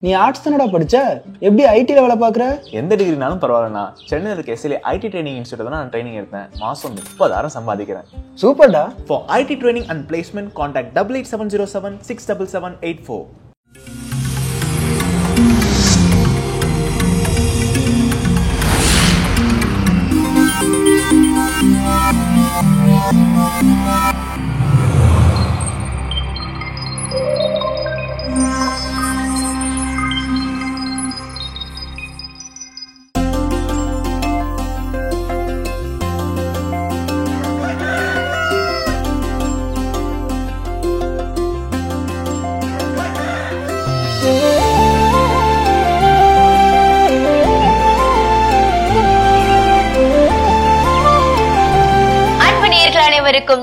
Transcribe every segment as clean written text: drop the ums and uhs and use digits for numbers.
நீ ஆர்ட்ஸ் தானடா படிச்ச, எப்படி ஐடில வேலை பாக்குற? எந்த டிகிரினாலும் பரவாயில்லண்ணா. சென்னையில் இருக்க எஸ்எல்ஏ ஐடி ட்ரைனிங் இன்ஸ்டியூட் தான் நான் ட்ரைனிங் எடுத்தேன். மாசம் 30,000 சம்பாதிக்கிறேன். சூப்பர்டா. For IT training and placement, contact 88707 67784.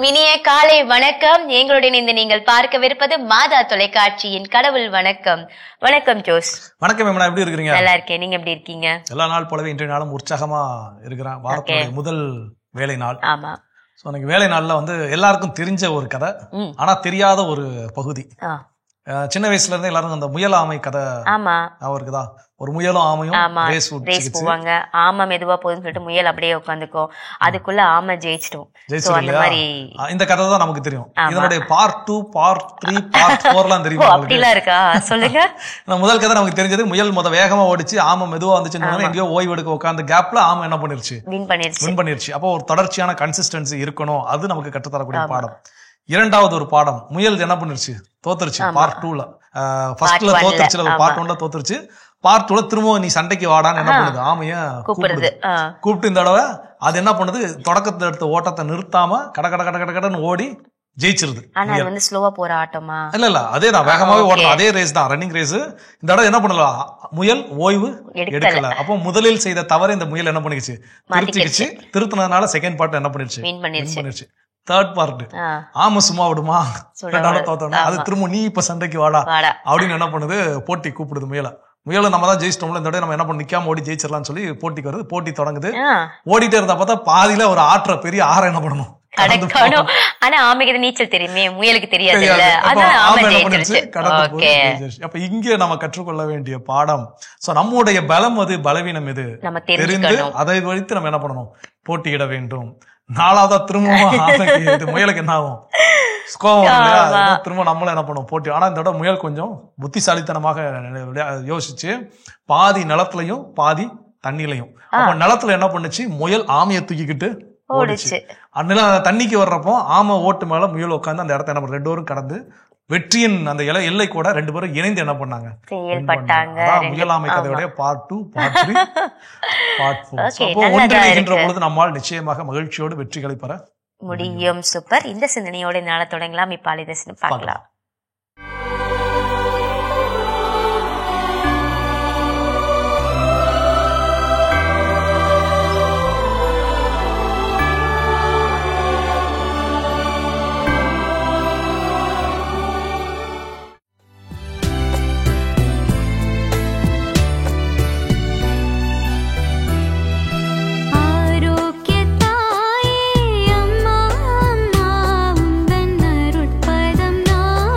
இனிய காலை வணக்கம். எங்களுடன் இந்த நீங்கள் பார்க்கவிருப்பது மாதா தொலைக்காட்சியின் கடவுள் வணக்கம். வணக்கம் ஜோஸ். வணக்கம் மேம், எப்படி இருக்கீங்க? நல்லா இருக்கேன், நீங்க எப்படி இருக்கீங்க? எல்லா நாள் போலவே இன்றைய நாளும் உற்சாகமா இருக்கிறேன். வாரத்துடைய முதல் வேலை நாள். ஆமா. சோ எனக்கு வேலை நாள்ல எல்லாருக்கும் தெரிஞ்ச ஒரு கதை, ஆனா தெரியாத ஒரு பகுதி. சின்ன வயசுல இருந்தே எல்லாரும் அந்த முயல் ஆமை கதை அவருக்குதான். ஒரு முயலும் ஆமையும் ரேஸ் போவாங்க. ஆமை மெதுவா போகுதுன்னு சொல்லிட்டு முயல் அப்படியே உட்காந்துக்கும். அதுக்குள்ள ஆமை ஜெயிச்சிடும். இந்த கதை தான் நமக்கு தெரியும். இதனுடைய பார்ட் 2, பார்ட் 3, பார்ட் 4 எல்லாம் தெரியும். அப்படிலாம் இருக்கா? சொல்லுங்க. முதல் கதை நமக்கு தெரிஞ்சது, முயல் வேகமா ஓடிச்சு, ஆமை மெதுவா வந்துச்சு. எங்கேயோ ஓய்வு எடுக்க உட்காந்து கேப்ல ஆமை என்ன பண்ணிருச்சு? வின் பண்ணிருச்சு. அப்போ ஒரு தொடர்ச்சியான கன்சிஸ்டன்சி இருக்கணும். அது நமக்கு கற்றுத்தரக்கூடிய பாடம். இரண்டாவது ஒரு பாடம், முயல் என்ன பண்ணிருச்சு? தோத்துருச்சு. பார்ட் 2ல ஃபர்ஸ்ட்ல தோத்துருச்சு, பார்ட் 1ல தோத்துருச்சு. பார்ட் 2ல திரும்ப நீ சண்டைக்கு வாடான்னு என்ன பண்ணுது? ஆமைய கூப்பிட்டு இந்த தடவை அது என்ன பண்ணுது? தொடக்கத்துல எடுத்த ஓட்டத்தை நிறுத்தாம கட கட கட கடன்னு ஓடி ஜெயிச்சிருது. ஸ்லோவா போற ஆட்டமா? இல்ல அதேதான், வேகமாவே ஓடணும். அதே ரேஸ் தான், ரன்னிங் ரேஸ். இந்த தடவை என்ன பண்ணல, முயல் ஓய்வு எடுக்கல. அப்போ முதலில் செய்த தவறு இந்த முயல் என்ன பண்ணிடுச்சு? திருத்திக்கிச்சு. திருத்தினதுனால செகண்ட் பார்ட் என்ன பண்ணிருச்சு? தேர்ட் பார்ட், ஆமா சும்மா விடுமா, தோத்தோம்னா அது திரும்ப நீ இப்ப சண்டைக்கு வாடா அப்படின்னு என்ன பண்ணுது? போட்டி கூப்பிடுது முயல. முயல நம்ம தான் ஜெயிச்சிட்டோம்ல, இந்த நம்ம என்ன பண்ண நிக்காம ஓடி ஜெயிச்சிடலாம்னு சொல்லி போட்டிக்கு வருது. போட்டி தொடங்குது. ஓடிட்டே இருந்தா பார்த்தா பாதியில ஒரு பெரிய ஆறை என்ன பண்ணணும்? ஆனா ஆமைக்கு நீச்சல் தெரியுமே, முயலுக்கு தெரியாது. அப்ப இங்க நம்ம கற்றுக்கொள்ள வேண்டிய பாடம், நம்முடைய பலம் எது, பலவீனம் எது தெரிந்து அதை வைத்து நம்ம என்ன பண்ணணும்? போட்டியிட வேண்டும். நாலாவதா திரும்ப முயலுக்கு என்ன ஆகும்? திரும்ப நம்மளும் என்ன பண்ணுவோம்? போட்டி. ஆனா இந்த தடவை முயல் கொஞ்சம் புத்திசாலித்தனமாக யோசிச்சு பாதி நிலத்திலையும் பாதி தண்ணிலையும். அப்ப நிலத்துல என்ன பண்ணுச்சு? முயல் ஆமையை தூக்கிக்கிட்டு ஓடிச்சு. தண்ணிக்கு வர்றப்போ ஆமை ஓட்டு மேல முயல் உட்காந்து அந்த இடத்த என்ன ரெண்டு பேரும் கடந்து வெற்றியின் அந்த எல்லை கூட ரெண்டு பேரும் இணைந்து என்ன பண்ணாங்க? முயலாமை கதையுடைய பார்ட் 2, பார்ட் 3, பார்ட் 4. ஒன்றிணைகின்ற பொழுது நம்மால் நிச்சயமாக மகிழ்ச்சியோடு வெற்றிகளை பெற முடியும். சூப்பர். இந்த சிந்தனையோட நாள தொடங்கலாம். இப்ப அலைதர்ஷன் பார்க்கலாம். அம்மா அம்மா உந்தன் அருட்பதம் நான்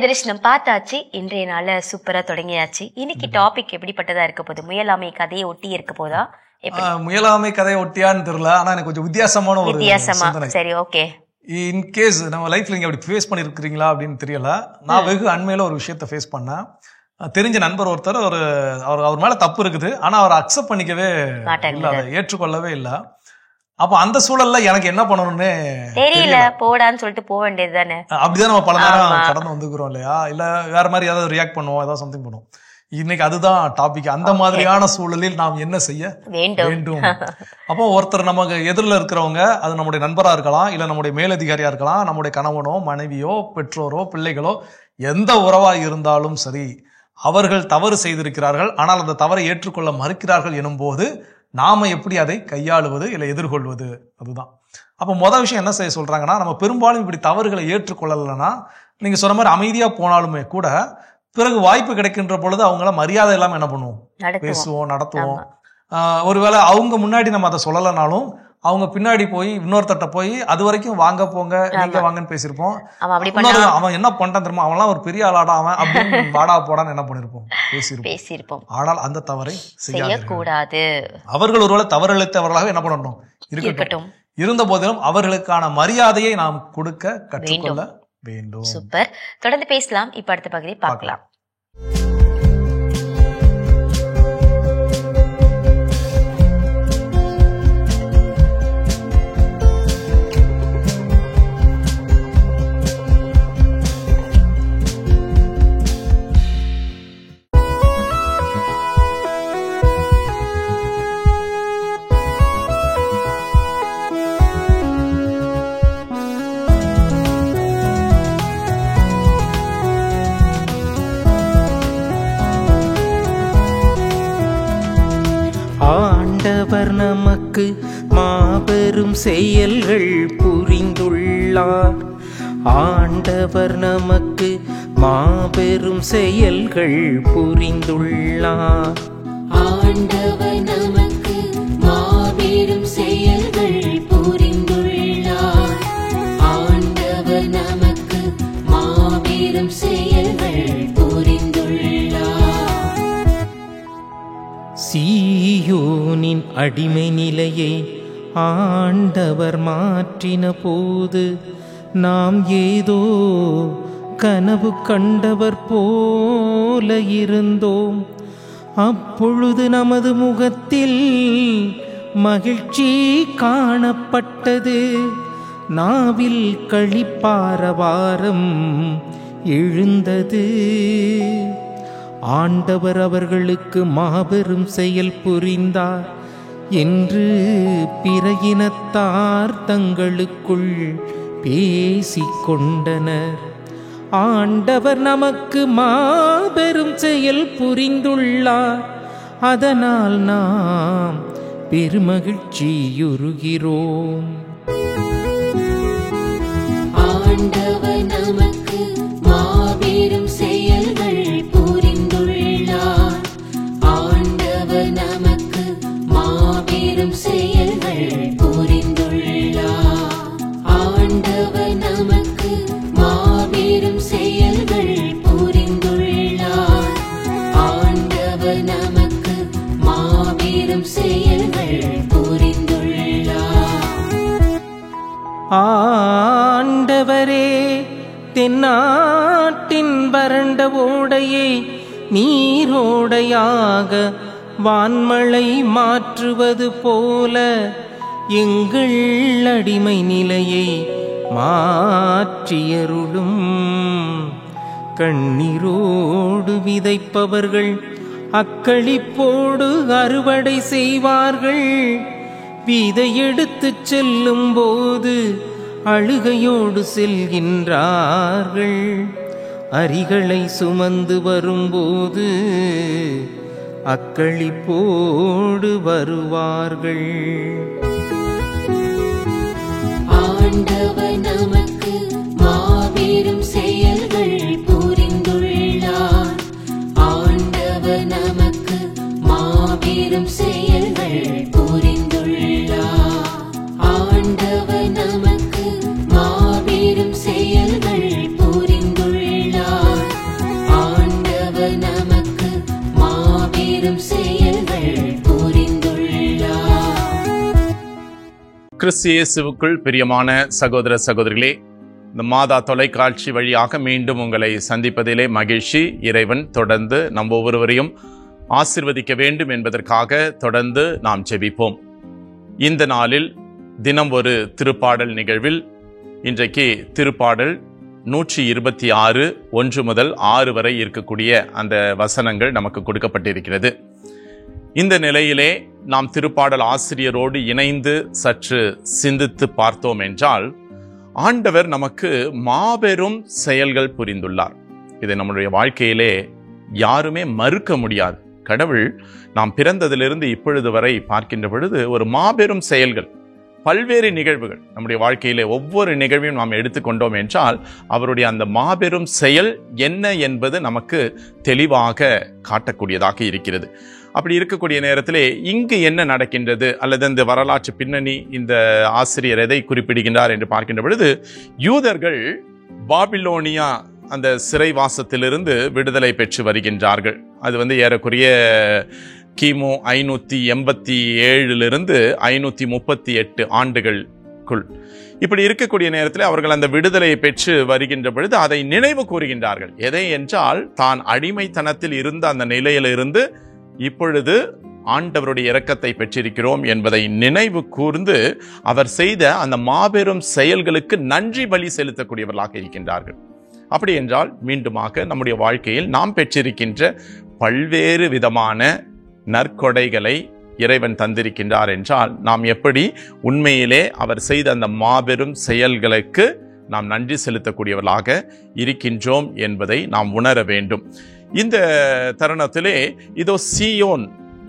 தரிசனம் பார்த்தாச்சு. இன்றைய நாள சூப்பரா தொடங்கியாச்சு. இன்னைக்கு டாபிக் எப்படிப்பட்டதா இருக்க போகுது? முயலாமை கதையை ஒட்டி இருக்க போதா? முயலாமை கதையை ஒட்டியான்னு தெரியல, ஆனா எனக்கு கொஞ்சம் வித்தியாசமா. சரி, ஓகே. இன்கேஸ் நம்ம லைஃப்ல நீங்க அப்படி ஃபேஸ் பண்ணிருக்கீங்களா அப்படின்னு தெரியல. நான் வெகு அண்மையில ஒரு விஷயத்த ஃபேஸ் பண்ணேன். தெரிஞ்ச நண்பர் ஒருத்தர் அவர் மேல தப்பு இருக்குது, ஆனா அவர் அக்செப்ட் பண்ணிக்கவே இல்ல, அதை ஏற்றுக்கொள்ளவே இல்லை. அப்ப அந்த சூழல்ல எனக்கு என்ன பண்ணணும்னு தெரியல, போடான்னு சொல்லிட்டு போக வேண்டியது தானே. அப்படிதான் நம்ம பல நேரம் கடந்து வந்துக்கிறோம் இல்லையா? இல்ல வேற மாதிரி ஏதாவது ரியாக்ட் பண்ணுவோம், ஏதாவது சம்திங் பண்ணுவோம். இன்னைக்கு அதுதான் டாபிக். அந்த மாதிரியான சூழலில் நாம் என்ன செய்ய வேண்டும். அப்போ ஒருத்தர் நமக்கு எதிரில் இருக்கிறவங்க, அது நம்முடைய நண்பரா இருக்கலாம், இல்ல நம்முடைய மேலதிகாரியா இருக்கலாம், நம்முடைய கணவனோ மனைவியோ பெற்றோரோ பிள்ளைகளோ எந்த உறவா இருந்தாலும் சரி, அவர்கள் தவறு செய்திருக்கிறார்கள், ஆனால் அந்த தவறை ஏற்றுக்கொள்ள மறுக்கிறார்கள் எனும் போது நாம எப்படி அதை கையாளுவது இல்லை எதிர்கொள்வது, அதுதான். அப்ப முதல் விஷயம் என்ன செய்ய சொல்றாங்கன்னா, நம்ம பெரும்பாலும் இப்படி தவறுகளை ஏற்றுக்கொள்ளலைன்னா, நீங்க சொன்ன மாதிரி அமைதியா போனாலுமே கூட பிறகு வாய்ப்பு கிடைக்கின்ற பொழுது அவங்கள மரியாதை இல்லாம என்ன பண்ணுவோம், பேசுவோம், நடத்துவோம். ஒருவேளை அவங்க முன்னாடி நம்ம அதை சொல்லலைனாலும் அவங்க பின்னாடி போய் இன்னொருத்தட்ட போய் அது வரைக்கும் வாங்க போங்க நீங்க வாங்கன்னு பேசிருப்போம். அவன் என்ன பண்றான் தெரியுமா, அவன்லாம் ஒரு பெரிய ஆளாடா அவன் அப்படின்னு வாடா போடான்னு என்ன பண்ணிருப்போம், பேசியிருப்போம். ஆனால் அந்த தவறை செய்யக்கூடாது. அவர்கள் ஒருவேளை தவறு இழைத்தவர்களாக என்ன பண்ணணும், இருக்கட்டும். இருந்த போதிலும் அவர்களுக்கான மரியாதையை நாம் கொடுக்க கற்றுக்கொள்ள வேண்டும். சூப்பர். தொடர்ந்து பேசலாம். இப்ப அடுத்த பகுதி பார்க்கலாம். ஆண்டவர் நமக்கு மாபெரும் செயல்கள் புரிந்துள்ளார். ஆண்டவர் நமக்கு மாபெரும் செயல்கள் புரிந்துள்ளார். ஆண்டவர் நமக்கு மாபெரும் செயல்கள் புரிந்துள்ளார். ஆண்டவர் நமக்கு மாபெரும் செயல்கள் புரிந்துள்ளார். சீயோனின் அடிமை நிலையை ஆண்டவர் மாற்றின போது நாம் ஏதோ கனவு கண்டவர் போல இருந்தோம். அப்பொழுது நமது முகத்தில் மகிழ்ச்சி காணப்பட்டது, நாவில் களிப்பாரவாரம் எழுந்தது. ஆண்டவர் அவர்களுக்கு மாபெரும் செயல் புரிந்தார் என்று பிற இனத்தார் தங்களுக்குள் பேசிக்கொண்டனர். ஆண்டவர் நமக்கு மாபெரும் செயல் புரிந்துள்ளார், அதனால் நாம் பெருமகிழ்ச்சியுறுகிறோம். ஆண்டவர் நமக்கு மாபெரும் செயல்கள் புரிந்துள்ளார். ஆண்டவர் நமக்கு மாபெரும் செயல்கள் புரிந்துள்ளார். ஆண்டவர் நமக்கு மாபெரும் செயல்கள் புரிந்துள்ளார். ஆண்டவர் நமக்கு மாபெரும் செயல்கள் புரிந்துள்ளார். ஆண்டவரே, தென்னாட்டின் வறண்ட ஓடையை நீரோடையாக வான்மழை மாற்றுவது போல எங்கள் அடிமை நிலையை மாற்றியருளும். கண்ணீரோடு விதைப்பவர்கள் அக்களிப்போடு அறுவடை செய்வார்கள். விதை எடுத்துச் செல்லும் போது அழுகையோடு செல்கின்றார்கள். அரிகளை சுமந்து வரும்போது அக்களிப்போடு வருவார்கள். ஆண்டவர் நமக்கு மாபெரும் செயல்கள் புரிந்துள்ளார். ஆண்டவர் நமக்கு மாபெரும் செயல்கள் புரிந்துள்ளார். ஆண்டவர் நமக்கு மாபெரும் செயல்கள் புரிந்துள்ளார். மாபெரும் செயல்கள் புரிந்துள்ளார். கிறிஸ்து இயேசுவுக்குள் பிரியமான சகோதர சகோதரிகளே, இந்த மாதா தொலைக்காட்சி வழியாக மீண்டும் உங்களை சந்திப்பதிலே மகிழ்ச்சி. இறைவன் தொடர்ந்து நம் ஒவ்வொருவரையும் ஆசீர்வதிக்க வேண்டும் என்பதற்காக தொடர்ந்து நாம் ஜெபிப்போம். இந்த நாளில் தினம் ஒரு திருப்பாடல் நிகழ்வில் இன்றைக்கு திருப்பாடல் 126 1 முதல் 6 வரை இருக்கக்கூடிய அந்த வசனங்கள் நமக்கு கொடுக்கப்பட்டிருக்கிறது. இந்த நிலையிலே நாம் திருப்பாடல் ஆசிரியரோடு இணைந்து சற்று சிந்தித்து பார்த்தோம் என்றால், ஆண்டவர் நமக்கு மாபெரும் செயல்கள் புரிந்துள்ளார். இதை நம்முடைய வாழ்க்கையிலே யாருமே மறுக்க முடியாது. கடவுள் நாம் பிறந்ததிலிருந்து இப்பொழுது வரை பார்க்கின்ற பொழுது ஒரு மாபெரும் செயல்கள், பல்வேறு நிகழ்வுகள் நம்முடைய வாழ்க்கையிலே ஒவ்வொரு நிகழ்வையும் நாம் எடுத்துக்கொண்டோம் என்றால் அவருடைய அந்த மாபெரும் செயல் என்ன என்பது நமக்கு தெளிவாக காட்டக்கூடியதாக இருக்கிறது. அப்படி இருக்கக்கூடிய நேரத்திலே இங்கு என்ன நடக்கின்றது அல்லது இந்த வரலாற்று பின்னணி இந்த ஆசிரியர் எதை குறிப்பிடுகின்றார் என்று பார்க்கின்ற பொழுது, யூதர்கள் பாபிலோனியா அந்த சிறைவாசத்திலிருந்து விடுதலை பெற்று வருகின்றார்கள். அது ஏறக்குறைய கிமு 587 538 ஆண்டுகளுக்குள். இப்படி இருக்கக்கூடிய நேரத்தில் அவர்கள் அந்த விடுதலையை பெற்று வருகின்ற பொழுது அதை நினைவு கூறுகின்றார்கள். எதை என்றால், தான் அடிமைத்தனத்தில் இருந்த அந்த நிலையிலிருந்து இப்பொழுது ஆண்டவருடைய இரக்கத்தை பெற்றிருக்கிறோம் என்பதை நினைவு கூர்ந்து அவர் செய்த அந்த மாபெரும் செயல்களுக்கு நன்றி பலி செலுத்தக்கூடியவர்களாக இருக்கின்றார்கள். அப்படி என்றால் மீண்டுமாக நம்முடைய வாழ்க்கையில் நாம் பெற்றிருக்கின்ற பல்வேறு விதமான நற்கொடைகளை இறைவன் தந்திருக்கின்றார் என்றால், நாம் எப்படி உண்மையிலே அவர் செய்த அந்த மாபெரும் செயல்களுக்கு நாம் நன்றி செலுத்தக்கூடியவர்களாக இருக்கின்றோம் என்பதை நாம் உணர வேண்டும். இந்த தருணத்திலே இதோ சீயோன்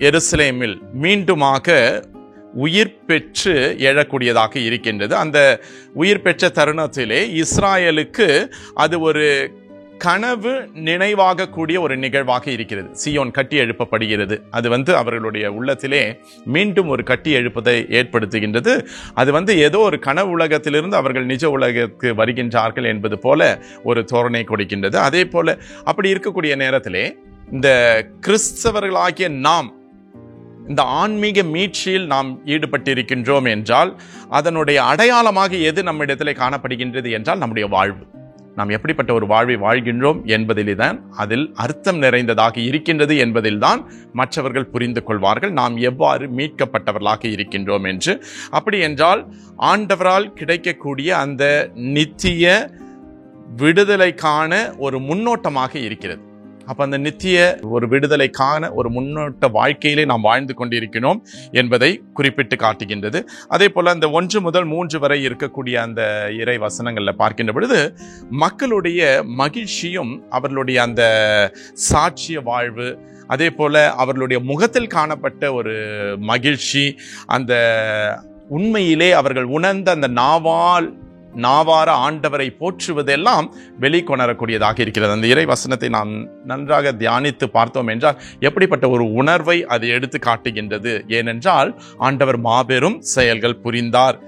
எருசலேமில் மீண்டுமாக உயிர் பெற்று எழக்கூடியதாக இருக்கின்றது. அந்த உயிர் பெற்ற தருணத்திலே இஸ்ராயலுக்கு அது ஒரு கனவு நினைவாக கூடிய ஒரு நிகழ்வாக இருக்கிறது. சீயோன் கட்டி எழுப்பப்படுகிறது. அது அவர்களுடைய உள்ளத்திலே மீண்டும் ஒரு கட்டி எழுப்பதை ஏற்படுத்துகின்றது. அது ஏதோ ஒரு கனவு உலகத்திலிருந்து அவர்கள் நிஜ உலகத்துக்கு வருகின்றார்கள் என்பது போல ஒரு தோரணை கொடுக்கின்றது. அதே போல அப்படி இருக்கக்கூடிய நேரத்திலே இந்த கிறிஸ்தவர்களாகிய நாம் இந்த ஆன்மீக மீட்சியில் நாம் ஈடுபட்டிருக்கின்றோம் என்றால் அதனுடைய அடையாளமாக எது நம்மிடத்திலே காணப்படுகின்றது என்றால் நம்முடைய வாழ்வு. நாம் எப்படிப்பட்ட ஒரு வாழ்வை வாழ்கின்றோம் என்பதில்தான் அதில் அர்த்தம் நிறைந்ததாக இருக்கின்றது என்பதில்தான் மற்றவர்கள் புரிந்து கொள்வார்கள் நாம் எவ்வாறு மீட்கப்பட்டவர்களாக இருக்கின்றோம் என்று. அப்படி என்றால் ஆண்டவரால் கிடைக்கக்கூடிய அந்த நித்திய விடுதலைக்கான ஒரு முன்னோட்டமாக இருக்கிறது. அப்ப அந்த நித்திய ஒரு விடுதலைக்கான ஒரு முன்னோட்ட வாழ்க்கையிலே நாம் வாழ்ந்து கொண்டிருக்கிறோம் என்பதை குறிப்பிட்டு காட்டுகின்றது. அதே போல அந்த 1 முதல் 3 வரை இருக்கக்கூடிய அந்த இறை வசனங்கள்ல பார்க்கின்ற பொழுது மக்களுடைய மகிழ்ச்சியும் அவர்களுடைய அந்த சாட்சிய வாழ்வு, அதே போல அவர்களுடைய முகத்தில் காணப்பட்ட ஒரு மகிழ்ச்சி, அந்த உண்மையிலே அவர்கள் உணர்ந்த அந்த நாவார ஆண்டவரை போற்றுவதெல்லாம் வெளிக்கொணரக்கூடியதாக இருக்கிறது. அந்த இறை வசனத்தை நாம் நன்றாக தியானித்து பார்த்தோம் என்றால் எப்படிப்பட்ட ஒரு உணர்வை அது எடுத்து காட்டுகின்றது. ஏனென்றால் ஆண்டவர் மாபெரும் செயல்கள் புரிந்தார்.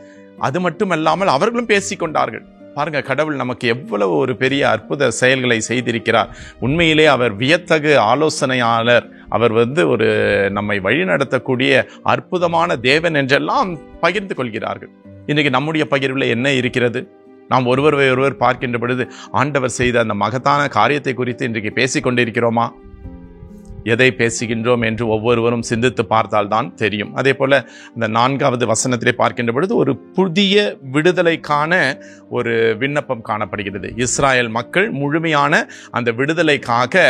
அது மட்டுமல்லாமல் அவர்களும் பேசிக்கொண்டார்கள். பாருங்க, கடவுள் நமக்கு எவ்வளவு ஒரு பெரிய அற்புத செயல்களை செய்திருக்கிறார். உண்மையிலே அவர் வியத்தகு ஆலோசனையாளர். அவர் ஒரு நம்மை வழிநடத்தக்கூடிய அற்புதமான தேவன் என்றெல்லாம் பகிர்ந்து கொள்கிறார்கள். இன்றைக்கு நம்முடைய பகிர்வில் என்ன இருக்கிறது? நாம் ஒருவர் பார்க்கின்ற பொழுது ஆண்டவர் செய்த அந்த மகத்தான காரியத்தை குறித்து இன்றைக்கு பேசிக்கொண்டிருக்கிறோமா? எதை பேசுகின்றோம் என்று ஒவ்வொருவரும் சிந்தித்து பார்த்தால்தான் தெரியும். அதே போல இந்த 4வது வசனத்திலே பார்க்கின்ற பொழுது ஒரு புதிய விடுதலைக்கான ஒரு விண்ணப்பம் காணப்படுகிறது. இஸ்ராயல் மக்கள் முழுமையான அந்த விடுதலைக்காக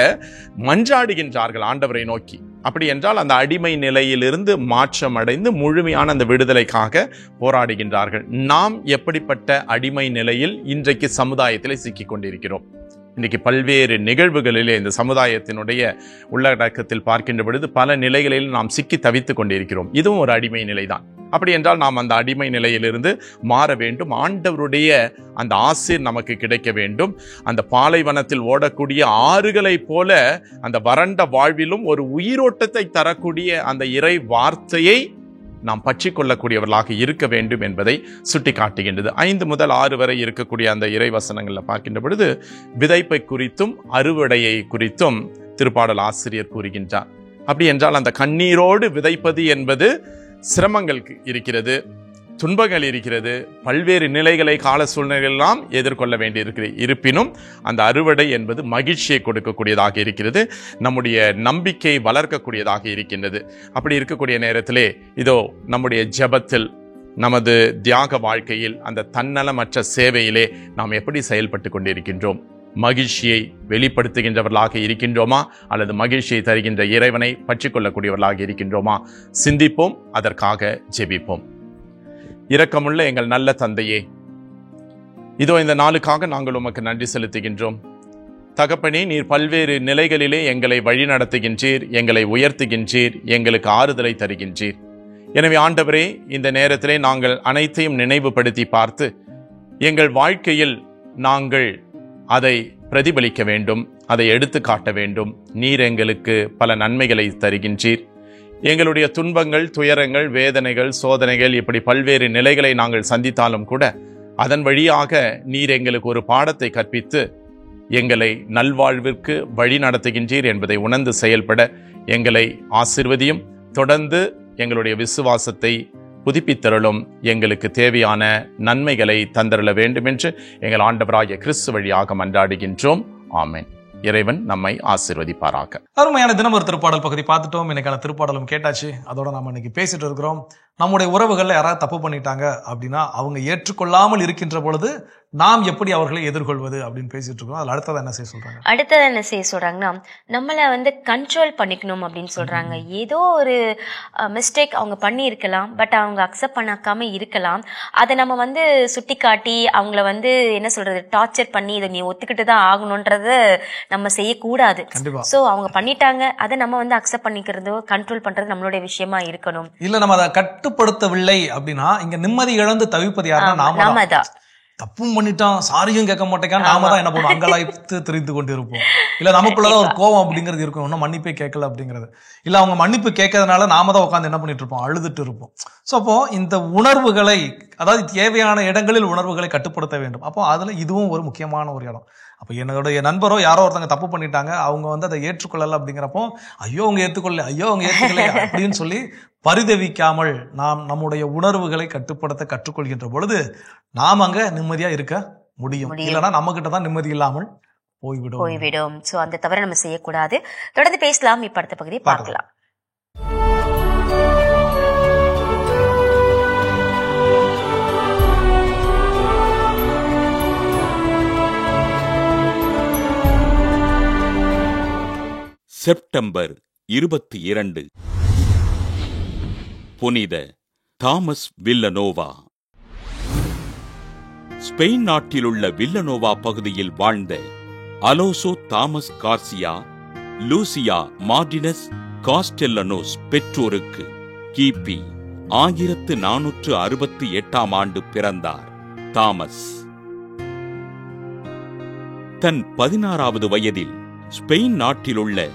மன்றாடுகின்றார்கள் ஆண்டவரை நோக்கி. அப்படி என்றால் அந்த அடிமை நிலையிலிருந்து மாற்றம் அடைந்து முழுமையான அந்த விடுதலைக்காக போராடுகின்றார்கள். நாம் எப்படிப்பட்ட அடிமை நிலையில் இன்றைக்கு சமுதாயத்தில் சிக்கிக் கொண்டிருக்கிறோம்? இன்றைக்கு பல்வேறு நிகழ்வுகளிலே இந்த சமுதாயத்தினுடைய உள்ளடக்கத்தில் பார்க்கின்ற பொழுது பல நிலைகளில் நாம் சிக்கி தவித்துக் கொண்டிருக்கிறோம். இதுவும் ஒரு அடிமை நிலைதான். அப்படி என்றால் நாம் அந்த அடிமை நிலையிலிருந்து மாற வேண்டும். ஆண்டவருடைய அந்த ஆசீர் நமக்கு கிடைக்க வேண்டும். அந்த பாலைவனத்தில் ஓடக்கூடிய ஆறுகளைப் போல அந்த வறண்ட வாழ்விலும் ஒரு உயிரோட்டத்தை தரக்கூடிய அந்த இறை வார்த்தையை நாம் பற்றிக்கொள்ளக்கூடியவர்களாக இருக்க வேண்டும் என்பதை சுட்டி காட்டுகின்றது. 5 முதல் 6 வரை இருக்கக்கூடிய அந்த இறை வசனங்களில் பார்க்கின்ற பொழுது விதைப்பை குறித்தும் அறுவடையை குறித்தும் திருப்பாடல் ஆசிரியர் கூறுகின்றார். அப்படி என்றால் அந்த கண்ணீரோடு விதைப்பது என்பது சிரமங்கள் இருக்கிறது, துன்பங்கள் இருக்கிறது, பல்வேறு நிலைகளை கால சூழ்நிலைகளெல்லாம் எதிர்கொள்ள வேண்டியிருக்கிறது. இருப்பினும் அந்த அறுவடை என்பது மகிழ்ச்சியை கொடுக்கக்கூடியதாக இருக்கிறது, நம்முடைய நம்பிக்கையை வளர்க்கக்கூடியதாக இருக்கின்றது. அப்படி இருக்கக்கூடிய நேரத்திலே இதோ நம்முடைய ஜெபத்தில், நமது தியாக வாழ்க்கையில், அந்த தன்னலமற்ற சேவையிலே நாம் எப்படி செயல்பட்டு கொண்டிருக்கின்றோம்? மகிழ்ச்சியை வெளிப்படுத்துகின்றவர்களாக இருக்கின்றோமா, அல்லது மகிழ்ச்சியை தருகின்ற இறைவனை பற்றிக்கொள்ளக்கூடியவர்களாக இருக்கின்றோமா? சிந்திப்போம், அதற்காக ஜெபிப்போம். இரக்கமுள்ள எங்கள் நல்ல தந்தையே, இதோ இந்த நாளுக்காக நாங்கள் உமக்கு நன்றி செலுத்துகின்றோம். தகப்பனே, நீர் பல்வேறு நிலைகளிலே எங்களை வழி நடத்துகின்றீர், எங்களை உயர்த்துகின்றீர், எங்களுக்கு ஆறுதலை தருகின்றீர். எனவே ஆண்டவரே, இந்த நேரத்திலே நாங்கள் அனைத்தையும் நினைவுபடுத்தி பார்த்து எங்கள் வாழ்க்கையில் நாங்கள் அதை பிரதிபலிக்க வேண்டும், அதை எடுத்து காட்ட வேண்டும். நீர் எங்களுக்கு பல நன்மைகளை தருகின்றீர். எங்களுடைய துன்பங்கள், துயரங்கள், வேதனைகள், சோதனைகள், இப்படி பல்வேறு நிலைகளை நாங்கள் சந்தித்தாலும் கூட அதன் வழியாக நீர் எங்களுக்கு ஒரு பாடத்தை கற்பித்து எங்களை நல்வாழ்விற்கு வழி நடத்துகின்றீர் என்பதை உணர்ந்து செயல்பட எங்களை ஆசீர்வதியும். தொடர்ந்து எங்களுடைய விசுவாசத்தை புதுப்பித்தருளும், எங்களுக்கு தேவையான நன்மைகளை தந்தருள வேண்டும் என்று எங்கள் ஆண்டவராகிய கிறிஸ்து வழியாக மன்றாடுகின்றோம். ஆமென். இறைவன் நம்மை ஆசீர்வதிப்பாராக. அருமையான தினம் ஒரு திருப்பாடல் பகுதி பார்த்துட்டோம். இன்னைக்கான திருப்பாடலும் கேட்டாச்சு. அதோட நம்ம இன்னைக்கு பேசிட்டு இருக்கிறோம். நம்முடைய உறவுகள்ல யாராவது தப்பு பண்ணிட்டாங்க அப்படின்னா அவங்க ஏற்றுக்கொள்ளாமல் இருக்கின்ற பொழுது நாம் எப்படி அவர்களை எதிர்கொள்வது அப்படின்னு பேசிட்டு இருக்கோம். அதுல அடுத்தது என்ன செய்ய சொல்றாங்க? அடுத்தது என்ன செய்ய சொல்றாங்கன்னா, நம்மளை கண்ட்ரோல் பண்ணிக்கணும் அப்படின்னு சொல்றாங்க. ஏதோ ஒரு மிஸ்டேக் அவங்க பண்ணி இருக்கலாம், பட் அவங்க அக்செப்ட் பண்ணாக்காம இருக்கலாம். அதை நம்ம சுட்டி காட்டி அவங்கள என்ன சொல்றது, டார்ச்சர் பண்ணி இதை நீ ஒத்துக்கிட்டு தான் ஆகணும்ன்றத நம்ம செய்யக்கூடாது. சோ அவங்க பண்ணிட்டாங்க, அதை நம்ம அக்செப்ட் பண்ணிக்கிறதோ கண்ட்ரோல் பண்றது நம்மளுடைய விஷயமா இருக்கணும். இல்ல நம்ம அதை கட்டுப்படுத்தவில்லை அப்படின்னா இங்க நிம்மதி இழந்து தவிப்பது யாருன்னா நாம தான். தப்பும் பண்ணிட்டான், சாரியும் கேட்க மாட்டேங்க, நாம தான் என்ன பண்ணுவோம், அங்கலாய்த்து தெரிந்து கொண்டு இருப்போம். இல்ல நமக்குள்ளதான் ஒரு கோவம் அப்படிங்கிறது இருக்கும், இன்னும் மன்னிப்பே கேட்கல அப்படிங்கிறது. இல்ல அவங்க மன்னிப்பு கேட்கறதுனால நாம தான் உட்காந்து என்ன பண்ணிட்டு இருப்போம், அழுதுட்டு இருப்போம். சோ அப்போ இந்த உணர்வுகளை, அதாவது தேவையான இடங்களில் உணர்வுகளை கட்டுப்படுத்த வேண்டும். அப்போ அதுல இதுவும் ஒரு முக்கியமான ஒரு இடம். அப்போ என்னுடைய நண்பரோ யாரோ ஒருத்தங்க தப்பு பண்ணிட்டாங்க, அவங்க அதை ஏற்றுக்கொள்ளல அப்படிங்கிறப்போ ஐயோ அவங்க ஏற்றுக்கொள்ள, ஐயோ அவங்க ஏற்றுக்கொள்ள அப்படின்னு சொல்லி பரிதவிக்காமல் நாம் நம்முடைய உணர்வுகளை கட்டுப்படுத்த கற்றுக்கொள்கின்ற பொழுது நாம் அங்க நிம்மதியா இருக்க முடியும். இல்லைன்னா நம்ம கிட்ட தான் நிம்மதி இல்லாமல் போய்விடும். சோ அந்த தவிர நம்ம செய்யக்கூடாது. தொடர்ந்து பேசலாம். இப்ப அடுத்த பகுதியை பார்க்கலாம். செப்டம்பர் 22. புனித தாமஸ் வில்லனோவா. ஸ்பெயின் நாட்டிலுள்ள வில்லனோவா பகுதியில் வாழ்ந்த அலோசோ தாமஸ் கார்சியா, லூசியா மார்டினஸ் காஸ்டெல்லனோஸ் பெற்றோருக்கு கிபி 1468 ஆண்டு பிறந்தார். தாமஸ் தன் 16வது வயதில் ஸ்பெயின் நாட்டிலுள்ள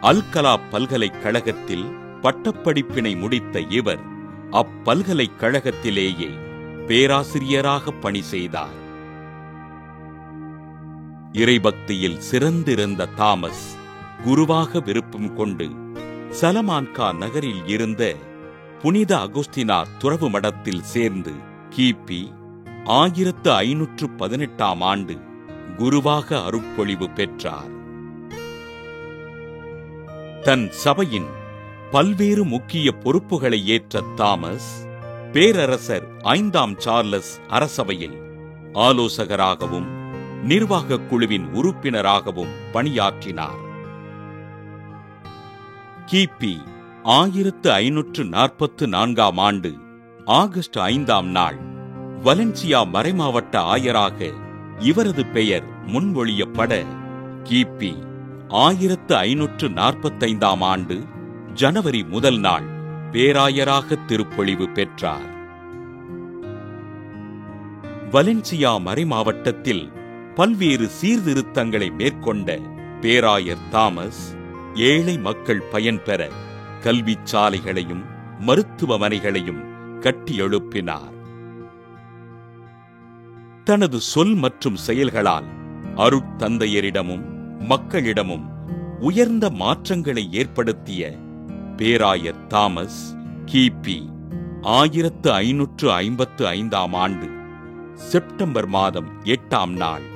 அல்கலா பல்கலைக்கழகத்தில் பட்டப்படிப்பினை முடித்த இவர் அப்பல்கலைக்கழகத்திலேயே பேராசிரியராக பணி செய்தார். இறைபக்தியில் சிறந்திருந்த தாமஸ் குருவாக விருப்பம் கொண்டு சலமான்கா நகரில் இருந்த புனித அகுஸ்தினார் துறவு மடத்தில் சேர்ந்து கிபி 1518 ஆண்டு குருவாக அருட்பொழிவு பெற்றார். தன் சபையின் பல்வேறு முக்கிய பொறுப்புகளை ஏற்ற தாமஸ் பேரரசர் 5ஆம் சார்லஸ் அரசவையில் ஆலோசகராகவும் நிர்வாகக் குழுவின் உறுப்பினராகவும் பணியாற்றினார். கிபி 1544 ஆண்டு ஆகஸ்ட் 5ஆம் நாள் வலன்சியா மறைமாவட்ட ஆயராக இவரது பெயர் முன்மொழியப்பட கிபி 1545 ஆண்டு ஜனவரி 1 நாள் பேராயராக திருப்பொழிவு பெற்றார். வலன்சியா மறைமாவட்டத்தில் பல்வேறு சீர்திருத்தங்களை மேற்கொண்ட பேராயர் தாமஸ் ஏழை மக்கள் பயன்பெற கல்விச் சாலைகளையும் மருத்துவமனைகளையும் கட்டியெழுப்பினார். தனது சொல் மற்றும் செயல்களால் அருட்தந்தையரிடமும் மக்களிடமும் உயர்ந்த மாற்றங்களை ஏற்படுத்திய பேராயர் தாமஸ் கிபி 1555 ஆண்டு செப்டம்பர் மாதம் 8ஆம் நாள்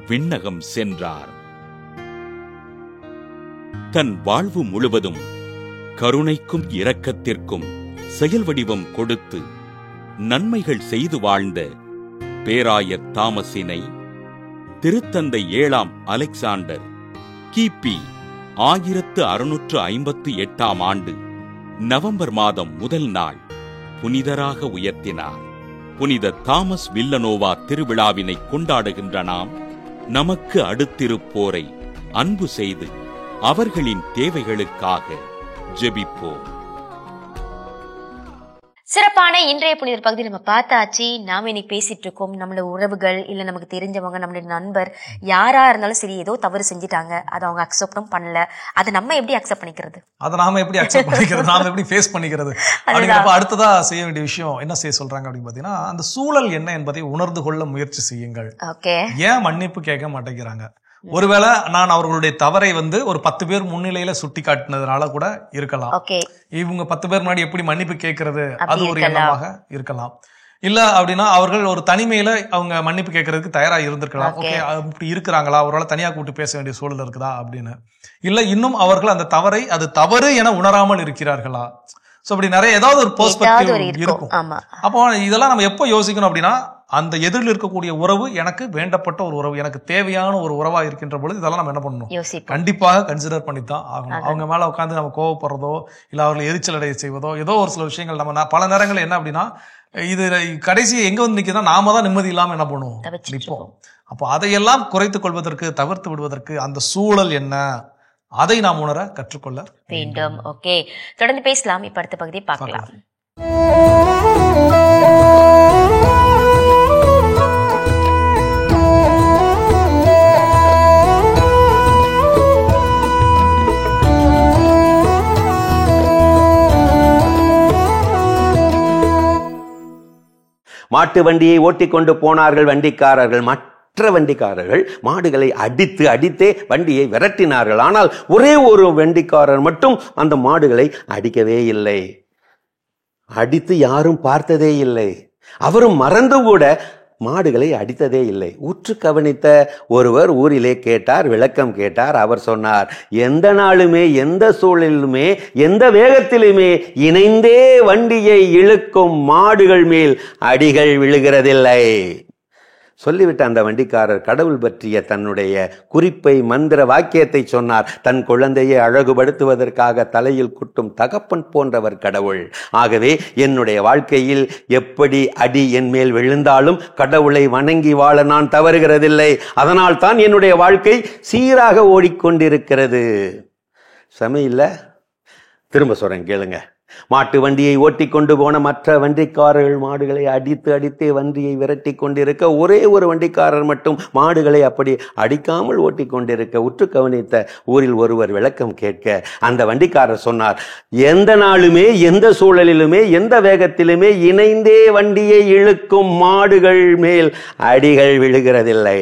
விண்ணகம் சென்றார். தன் வாழ்வு முழுவதும் கருணைக்கும் இரக்கத்திற்கும் செயல் வடிவம் கொடுத்து நன்மைகள் செய்து வாழ்ந்த பேராயர் தாமஸினை திருத்தந்தை 7ஆம் அலெக்சாண்டர் கிபி 1658ஆம் ஆண்டு நவம்பர் மாதம் 1 நாள் புனிதராக உயர்த்தினார். புனித தாமஸ் வில்லனோவா திருவிழாவினை கொண்டாடுகின்ற நாம் நமக்கு அடுத்திருப்போரை அன்பு செய்து அவர்களின் தேவைகளுக்காக ஜெபிப்போம். சிறப்பான இன்றைய புனிதர் பகுதி நம்ம பார்த்தாச்சு. நாம இன்னைக்கு பேசிட்டு இருக்கோம் நம்மளோட உறவுகள் இல்ல நமக்கு தெரிஞ்சவங்க நம்மளுடைய நண்பர் யாரா இருந்தாலும் சரி ஏதோ தவறு செஞ்சுட்டாங்க, அதை அவங்க அக்செப்டும் பண்ணல, அதை நம்ம எப்படி அக்செப்ட் பண்ணிக்கிறது, அதை நாம எப்படி அக்செப்ட் பண்ணிக்கிறது, நாம எப்படி ஃபேஸ் பண்ணிக்கிறது அப்படிங்கிறப்ப அடுத்ததா செய்ய வேண்டிய விஷயம் என்ன செய்ய சொல்றாங்க அப்படின்னு பாத்தீங்கன்னா, அந்த சூழல் என்ன என்பதை உணர்ந்து கொள்ள முயற்சி செய்யுங்கள். ஏன் மன்னிப்பு கேட்க மாட்டேங்கிறாங்க? ஒருவேளை நான் அவர்களுடைய தவறை ஒரு 10 பேர் முன்னிலையில சுட்டி காட்டினதுனால கூட இருக்கலாம். இவங்க 10 பேர் முன்னாடி எப்படி மன்னிப்பு கேட்கறது அது ஒரு எண்ணமாக இருக்கலாம். இல்ல அப்படின்னா அவர்கள் ஒரு தனிமையில அவங்க மன்னிப்பு கேட்கறதுக்கு தயாரா இருந்திருக்கலாம். ஓகே, இப்படி இருக்கிறாங்களா, அவரால் தனியா கூப்பிட்டு பேச வேண்டிய சூழல் இருக்குதா அப்படின்னு. இல்ல இன்னும் அவர்கள் அந்த தவறை அது தவறு என உணராமல் இருக்கிறார்களா? சோ அப்படி நிறைய ஏதாவது ஒரு பெர்ஸ்பெக்டிவ் இருக்கும். அப்போ இதெல்லாம் நம்ம எப்போ யோசிக்கணும் அப்படின்னா, அந்த எதிரில் இருக்கக்கூடிய உறவு எனக்கு வேண்டப்பட்ட ஒரு உறவு, எனக்கு தேவையான ஒரு உறவா இருக்கின்ற பொழுது இதெல்லாம் நம்ம என்ன பண்ணணும், கண்டிப்பாக கன்சிடர் பண்ணித்தான் ஆகணும். அவங்க மேல உட்காந்து நம்ம கோவப்படுறதோ இல்ல அவர்களை எரிச்சல் அடைய செய்வதோ ஏதோ ஒரு சில விஷயங்கள் நம்ம பல நேரங்கள் என்ன அப்படின்னா, இது கடைசி எங்க நிக்குதுன்னா நாம தான் நிம்மதி இல்லாம என்ன பண்ணுவோம், நிற்போம். அப்போ அதையெல்லாம் குறைத்துக் கொள்வதற்கு, தவிர்த்து விடுவதற்கு அந்த சூழல் என்ன, அதை நாம் உணர கற்றுக்கொள்ள வேண்டும். ஓகே, தொடர்ந்து பேசலாம். இப்ப அடுத்த பகுதியை பார்க்கலாம். மாட்டு வண்டியை ஓட்டிக்கொண்டு போனார்கள் வண்டிக்காரர்கள். மற்ற வண்டிக்காரர்கள் மாடுகளை அடித்தே வண்டியை விரட்டினார்கள். ஆனால் ஒரே ஒரு வண்டிக்காரர் மட்டும் அந்த மாடுகளை அடிக்கவே இல்லை. அடித்து யாரும் பார்த்ததே இல்லை. அவரும் மறந்து கூட மாடுகளை அடித்ததே இல்லை. உற்று கவனித்த ஒருவர் ஊரிலே கேட்டார், விளக்கம் கேட்டார். அவர் சொன்னார், எந்த நாளுமே எந்த சூழலிலுமே எந்த வேகத்திலுமே இணைந்தே வண்டியை இழுக்கும் மாடுகள் மேல் அடிகள் விழுகிறதில்லை. சொல்லிவிட்ட அந்த வண்டிக்காரர் கடவுள் பற்றிய தன்னுடைய குறிப்பை, மந்திர வாக்கியத்தை சொன்னார். தன் குழந்தையை அழகுபடுத்துவதற்காக தலையில் குட்டும் தகப்பன் போன்றவர் கடவுள். ஆகவே என்னுடைய வாழ்க்கையில் எப்படி அடி என் மேல் விழுந்தாலும் கடவுளை வணங்கி வாழ நான் தவறுகிறதில்லை. அதனால் தான் என்னுடைய வாழ்க்கை சீராக ஓடிக்கொண்டிருக்கிறது. சமையல்ல திரும்ப சொல்றேன் கேளுங்க. மாட்டு வண்டியை ஓட்டி கொண்டு போன மற்ற வண்டிக்காரர்கள் மாடுகளை அடித்தே வண்டியை விரட்டி கொண்டிருக்க, ஒரே ஒரு வண்டிக்காரர் மட்டும் மாடுகளை அப்படி அடிக்காமல் ஓட்டி கொண்டிருக்க உற்று கவனித்த ஊரில் ஒருவர் விளக்கம் கேட்க, அந்த வண்டிக்காரர் சொன்னார், எந்த நாளுமே எந்த சூழலிலுமே எந்த வேகத்திலுமே இணைந்தே வண்டியை இழுக்கும் மாடுகள் மேல் அடிகள் விழுகிறதில்லை.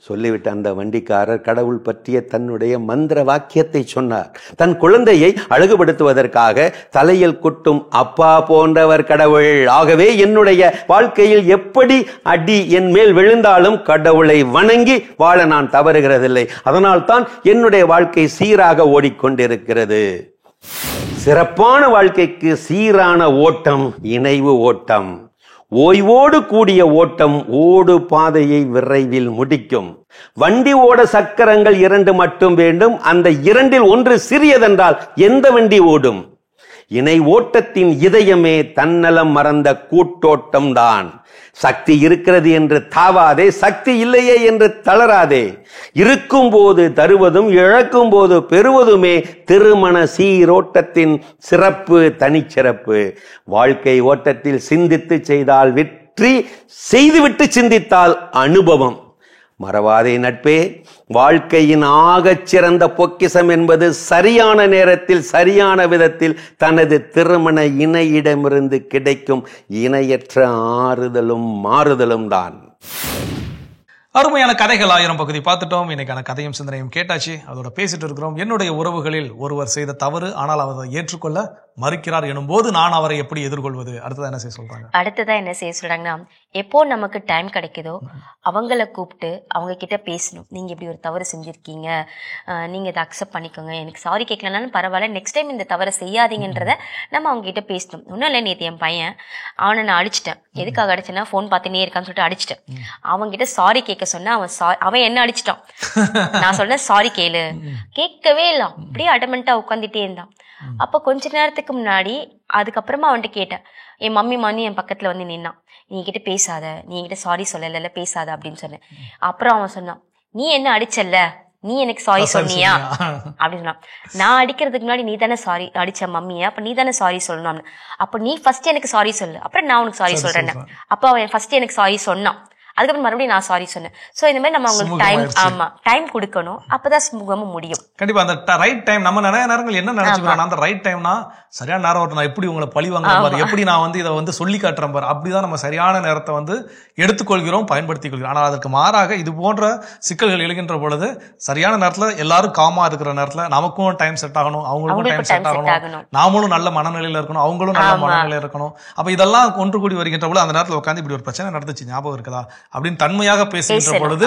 சொல்லிவிட்டு அந்த வண்டிக்காரர் கடவுள் பற்றிய தன்னுடைய மந்திர வாக்கியத்தை சொன்னார். தன் குழந்தையை அழகுபடுத்துவதற்காக தலையில் குட்டும் அப்பா போன்றவர் கடவுள். ஆகவே என்னுடைய வாழ்க்கையில் எப்படி அடி என் மேல் விழுந்தாலும் கடவுளை வணங்கி வாழ நான் தவறுகிறதில்லை. அதனால் தான் என்னுடைய வாழ்க்கை சீராக ஓடிக்கொண்டிருக்கிறது. சிறப்பான வாழ்க்கைக்கு சீரான ஓட்டம் இணைவு ஓட்டம். ஓய்வோடு கூடிய ஓட்டம் ஓடு பாதையை விரைவில் முடிக்கும். வண்டி ஓட சக்கரங்கள் 2 மட்டும் வேண்டும். அந்த 2இல் ஒன்று சிறியதென்றால் எந்த வண்டி ஓடும்? இணை ஓட்டத்தின் இதயமே தன்னலம் மறந்த கூட்டோட்டம் தான். சக்தி இருக்கிறது என்று தாவாதே, சக்தி இல்லையே என்று தளராதே. இருக்கும் போது தருவதும் இழக்கும் போது பெறுவதுமே திருமண சீரோட்டத்தின் சிறப்பு, தனிச்சிறப்பு. வாழ்க்கை ஓட்டத்தில் சிந்தித்து செய்தால் வெற்றி, செய்துவிட்டு சிந்தித்தால் அனுபவம். மறவாதே நட்பே, வாழ்க்கையின் ஆகச் சிறந்த பொக்கிஷம் என்பது சரியான நேரத்தில் சரியான விதத்தில் தனது திருமண இணையிடமிருந்து கிடைக்கும் இணையற்ற ஆறுதலும் மாறுதலும் தான். அருமையான கதைகள் 1000 பகுதி பார்த்துட்டோம். இன்னைக்கான கதையும் சிந்தனையும் கேட்டாச்சு. அதோட பேசிட்டு இருக்கிறோம். என்னுடைய உறவுகளில் ஒருவர் செய்த தவறு, ஆனால் அவர் அதை ஏற்றுக்கொள்ள மறுக்கிறார் எனும் போது நான் அவரை எப்படி எதிர்கொள்வது? அடுத்ததா என்ன செய்ய சொல்றாங்க? அடுத்ததா என்ன செய்ய சொல்றாங்கன்னா, எப்போ நமக்கு டைம் கிடைக்குதோ அவங்கள கூப்பிட்டு அவங்க கிட்ட பேசணும். நீங்க இப்படி ஒரு தவறு செஞ்சிருக்கீங்க, நீங்க இதை அக்செப்ட் பண்ணிக்கோங்க, எனக்கு சாரி கேட்கலனாலும் பரவாயில்ல, நெக்ஸ்ட் டைம் இந்த தவறை செய்யாதீங்கன்றத நம்ம அவங்க கிட்ட பேசணும். ஒன்றும் இல்லை, நேற்று என் பையன் அவனை நான் அடிச்சிட்டேன். எதுக்காக அடிச்சேன்னா ஃபோன் பார்த்துனே இருக்கான்னு சொல்லிட்டு அடிச்சிட்டேன். அவன்கிட்ட சாரி கேட்க சொன்னா அவன் என்ன அடிச்சிட்டான். நான் சொன்னேன் சாரி கேளு, கேட்கவே இல்லை, அப்படியே அடமெண்டா உட்காந்துட்டே இருந்தான். அப்ப கொஞ்ச நேரத்துக்கு முன்னாடி அதுக்கப்புறமா அவன்கிட்ட கேட்டேன். என் மம்மி என் பக்கத்துல வந்து நின்னான். நீ என்கிட்ட பேசாத, நீ என்கிட்ட சாரி சொல்லல, பேசாத அப்படின்னு சொன்னேன். அப்புறம் அவன் சொன்னான், நீ என்ன அடிச்சல்ல, நீ எனக்கு சாரி சொன்னியா அப்படின்னு சொன்னான். நான் அடிக்கிறதுக்கு முன்னாடி நீ தானே சாரி அடிச்ச மம்மியா, அப்ப நீ தானே சாரி சொல்லணும். அப்ப நீ ஃபர்ஸ்ட் எனக்கு சாரி சொல்லு, அப்புறம் நான் உனக்கு சாரி சொல்றேன். அப்ப அவன் ஃபர்ஸ்ட் எனக்கு சாரி சொன்னான், அதுக்கப்புறம் மறுபடியும் நான் சாரி சொன்னேன். சோ இந்த மாதிரி நம்ம அவங்களுக்கு டைம் கொடுக்கணும். அப்பதான் சுமூகமா முடியும். கண்டிப்பா அந்த ரைட் டைம். நம்ம நிறைய நேரங்கள் என்ன நினைச்சுக்கிறோம், அந்த ரைட் டைம்னா சரியான நேரம், நான் எப்படி உங்களை பழி வாங்குற பாரு, எப்படி நான் வந்து இதை வந்து சொல்லி காட்டுறேன் பாரு, அப்படிதான் நம்ம சரியான நேரத்தை வந்து எடுத்துக்கொள்கிறோம், பயன்படுத்திக் கொள்கிறோம். ஆனால் அதற்கு மாறாக இது போன்ற சிக்கல்கள் எழுகின்ற பொழுது சரியான நேரத்துல எல்லாரும் காமா இருக்கிற நேரத்துல நமக்கும் டைம் செட் ஆகணும், அவங்களுக்கும் டைம் செட் ஆகணும், நாமளும் நல்ல மனநிலையில இருக்கணும், அவங்களும் நல்ல மனநிலையில இருக்கணும். அப்ப இதெல்லாம் ஒன்று கூடி வருகின்ற பொழுது அந்த நேரத்துல உட்காந்து இப்படி ஒரு பிரச்சனை நடந்துச்சு, ஞாபகம் இருக்குதா அப்படின்னு தன்மையாக பேசுகின்ற பொழுது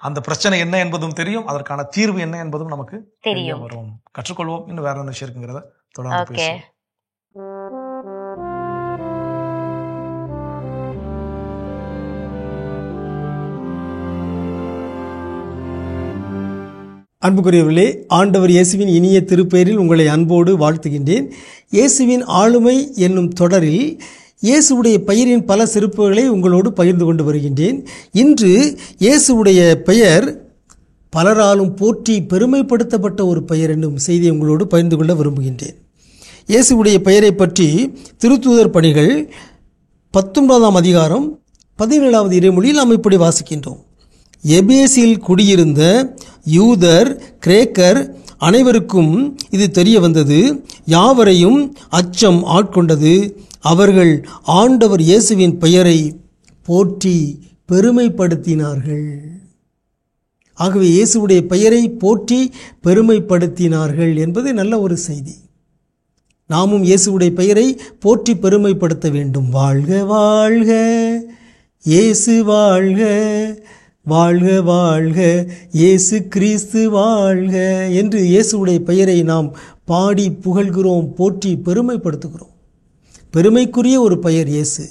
அந்த பிரச்சனை என்ன என்பதும் தெரியும், அதற்கான தீர்வு என்ன என்பதும் நமக்கு தெரியும். வரும், கற்றுக்கொள்வோம். இன்னும் வேற என்ன விஷயம் இருக்குங்கிறத தொடர்ந்து பேசுவோம். அன்புக்குரியவர்களே, ஆண்டவர் இயேசுவின் இனிய திருப்பெயரில் உங்களை அன்போடு வாழ்த்துகின்றேன். இயேசுவின் ஆளுமை என்னும் தொடரில் இயேசுவுடைய பெயரின் பல சிறப்புகளை உங்களோடு பகிர்ந்து கொண்டு வருகின்றேன். இன்று இயேசுவுடைய பெயர் பலராலும் போற்றி பெருமைப்படுத்தப்பட்ட ஒரு பெயர் என்னும் செய்தியை உங்களோடு பகிர்ந்து கொள்ள விரும்புகின்றேன். இயேசுவுடைய பெயரை பற்றி திருத்தூதர் பணிகள் 19ஆம் அதிகாரம் 17வது இறைமொழியில் நாம் இப்படி வாசிக்கின்றோம். எபேசில் குடியிருந்த யூதர் கிரேக்கர் அனைவருக்கும் இது தெரிய வந்தது, யாவரையும் அச்சம் ஆட்கொண்டது, அவர்கள் ஆண்டவர் இயேசுவின் பெயரை போற்றி பெருமைப்படுத்தினார்கள். ஆகவே இயேசுவுடைய பெயரை போற்றி பெருமைப்படுத்தினார்கள் என்பது நல்ல ஒரு செய்தி. நாமும் இயேசுவுடைய பெயரை போற்றி பெருமைப்படுத்த வேண்டும். வாழ்க வாழ்க இயேசு வாழ்க, வாழ்க வாழ்க இயேசு கிறிஸ்து வாழ்க என்று இயேசுவுடைய பெயரை நாம் பாடி புகழ்கிறோம், போற்றி பெருமைப்படுத்துகிறோம். பெருமைக்குரிய ஒரு பெயர் இயேசு.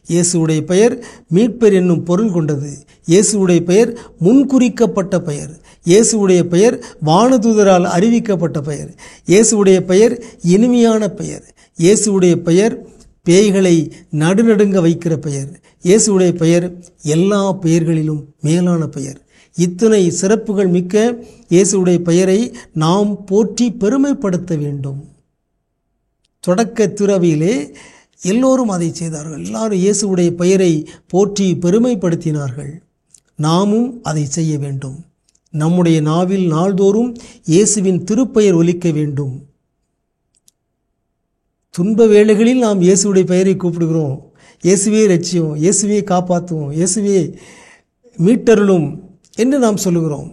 இயேசுவுடைய பெயர் மீட்பர் என்னும் பொருள் கொண்டது. இயேசுவுடைய பெயர் முன்குறிக்கப்பட்ட பெயர். இயேசுவுடைய பெயர் வானதூதரால் அறிவிக்கப்பட்ட பெயர். இயேசுவுடைய பெயர் இனிமையான பெயர். இயேசுவுடைய பெயர் பேய்களை நடுநடுங்க வைக்கிற பெயர். இயேசுவுடைய பெயர் எல்லா பெயர்களிலும் மேலான பெயர். இத்தனை சிறப்புகள் மிக்க இயேசுவுடைய பெயரை நாம் போற்றி பெருமைப்படுத்த வேண்டும். தொடக்க துறவியிலே எல்லோரும் அதை செய்தார்கள். எல்லாரும் இயேசுவுடைய பெயரை போற்றி பெருமைப்படுத்தினார்கள். நாமும் அதை செய்ய வேண்டும். நம்முடைய நாவில் நாள்தோறும் இயேசுவின் திருப்பெயர் ஒலிக்க வேண்டும். துன்ப வேளைகளில் நாம் இயேசுவுடைய பெயரை கூப்பிடுகிறோம். இயேசுவே ரட்சியும், இயேசுவே காப்பாற்றுவோம், இயேசுவே மீட்டருளும் என்று நாம் சொல்லுகிறோம்.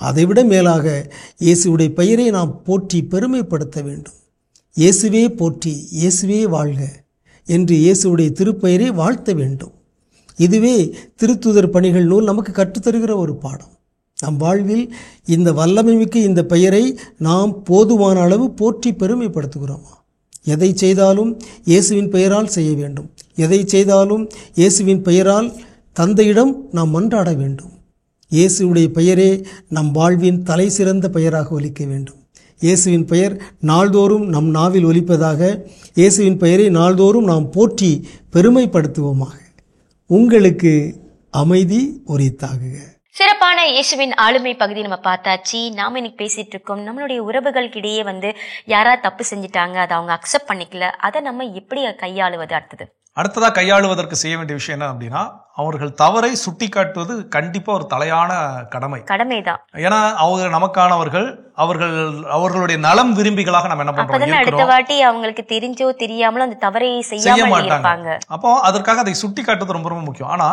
அதைவிட மேலாக இயேசுவுடைய பெயரை நாம் போற்றி பெருமைப்படுத்த வேண்டும். இயேசுவே போற்றி, இயேசுவே வாழ்க என்று இயேசுவுடைய திருப்பெயரை வாழ்த்த வேண்டும். இதுவே திருத்தூதர் பணிகள் நூல் நமக்கு கற்றுத்தருகிற ஒரு பாடம். நம் வாழ்வில் இந்த வல்லமை மிக்க இந்த பெயரை நாம் போதுமான அளவு போற்றி பெருமைப்படுத்துகிறோமா? எதை செய்தாலும் இயேசுவின் பெயரால் செய்ய வேண்டும். எதை செய்தாலும் இயேசுவின் பெயரால் தந்தையிடம் நாம் மன்றாட வேண்டும். இயேசுவுடைய பெயரே நம் வாழ்வின் தலை சிறந்த பெயராக ஒலிக்க வேண்டும். இயேசுவின் பெயர் நாள்தோறும் நம் நாவில் ஒலிப்பதாக இயேசுவின் பெயரை நாள்தோறும் நாம் போற்றி பெருமைப்படுத்துவோமாக. உங்களுக்கு அமைதி உரித்தாகுக. சிறப்பான இயேசுவின் ஆளுமை பகுதி நம்ம பார்த்தாச்சு. நாம இன்னைக்கு பேசிட்டு இருக்கோம், நம்மளுடைய உறவுகளுக்கிடையே யாராவது தப்பு செஞ்சுட்டாங்க, அதை அவங்க அக்செப்ட் பண்ணிக்கல, அதை நம்ம எப்படி கையாளுவது? அடுத்தது அடுத்ததா கையாளுவதற்கு செய்ய வேண்டிய விஷயம் என்ன அப்படின்னா, அவர்கள் தவறை சுட்டி காட்டுவது கண்டிப்பா ஒரு தலையான கடமைதான். ஏன்னா அவங்க நமக்கானவர்கள், அவர்களுடைய நலம் விரும்பிகளாக நம்ம என்ன பண்றோம், அடுத்த வாட்டி அவங்களுக்கு தெரிஞ்சோ தெரியாமலோ அந்த தவறை செய்ய மாட்டாங்க. அப்போ அதற்காக அதை சுட்டி காட்டுவது ரொம்ப ரொம்ப முக்கியம். ஆனா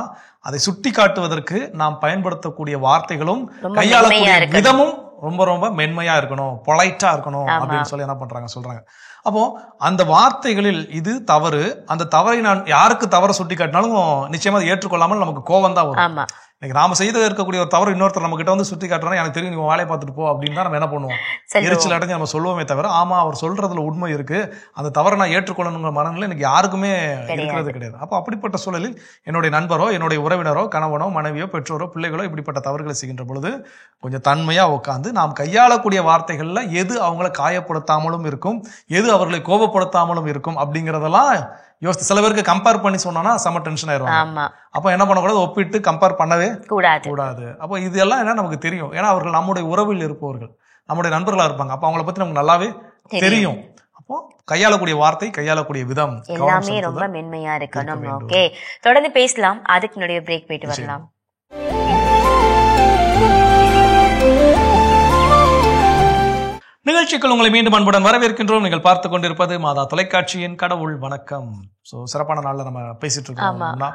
அதை சுட்டி காட்டுவதற்கு நாம் பயன்படுத்தக்கூடிய வார்த்தைகளும் கையாளக்கூடிய விதமும் ரொம்ப ரொம்ப மென்மையா இருக்கணும், பொலைட்டா இருக்கணும் அப்படின்னு சொல்லி என்ன பண்றாங்க சொல்றாங்க. அப்போ அந்த வார்த்தைகளில் இது தவறு, அந்த தவறை நான் யாருக்கு தவறை சுட்டி காட்டினாலும் நிச்சயமா அதை ஏற்றுக்கொள்ளாமல் நமக்கு கோவம் தான் வரும். இன்னைக்கு நாம செய்து இருக்கக்கூடிய ஒரு தவறு இன்னொருத்தர் நம்ம கிட்ட வந்து சுட்டி காட்டுறோம்னா, எனக்கு தெரியும் நீ வேலையை பார்த்துட்டு போ அப்படின்னு தான் நம்ம என்ன பண்ணுவோம், எரிச்சல் அடைஞ்சு நம்ம சொல்லுவோமே தவிர, ஆமா அவர் சொல்றதுல உண்மை இருக்கு, அந்த தவறை நான் ஏற்றுக்கொள்ளணுங்கிற மனநிலை எனக்கு யாருக்குமே இருக்கிறது கிடையாது. அப்போ அப்படிப்பட்ட சூழலில் என்னுடைய நண்பரோ, என்னுடைய உறவினரோ, கணவனோ, மனைவியோ, பெற்றோரோ, பிள்ளைகளோ இப்படிப்பட்ட தவறுகளை செய்கின்ற பொழுது கொஞ்சம் தன்மையா உட்காந்து நாம் கையாளக்கூடிய வார்த்தைகள்ல எது அவங்களை காயப்படுத்தாமலும் இருக்கும், எது அவர்களை கோபப்படுத்தாமலும் இருக்கும் அப்படிங்கறதெல்லாம் யோசித்து. சில பேருக்கு கம்பேர் பண்ணி சொன்னோம்னா செம டென்ஷன் ஆயிரும். அப்ப என்ன பண்ணக்கூடாது, ஒப்பிட்டு கம்பேர் பண்ணவே கூடாது. அப்போ இதெல்லாம் என்ன நமக்கு தெரியும், ஏன்னா அவர்கள் நம்முடைய உறவில் இருப்பவர்கள், நம்முடைய நண்பர்களா இருப்பாங்க. அப்ப அவங்களை பத்தி நமக்கு நல்லாவே தெரியும். அப்போ கையாளக்கூடிய வார்த்தை, கையாளக்கூடிய விதம் எல்லாமே ரொம்ப மென்மையா இருக்கணும். ஓகே, தொடர்ந்து பேசலாம். அதுக்கு முன்னாடி பிரேக் போயிட்டு வரலாம். நிகழ்ச்சிக்குள் உங்களை மீண்டும் அன்புடன் வரவேற்கின்றோம். நீங்கள் பார்த்து கொண்டிருப்பது மாதா தொலைக்காட்சியின் கடவுள் வணக்கம். சிறப்பான நாள்ல நம்ம பேசிட்டு இருக்கோம்.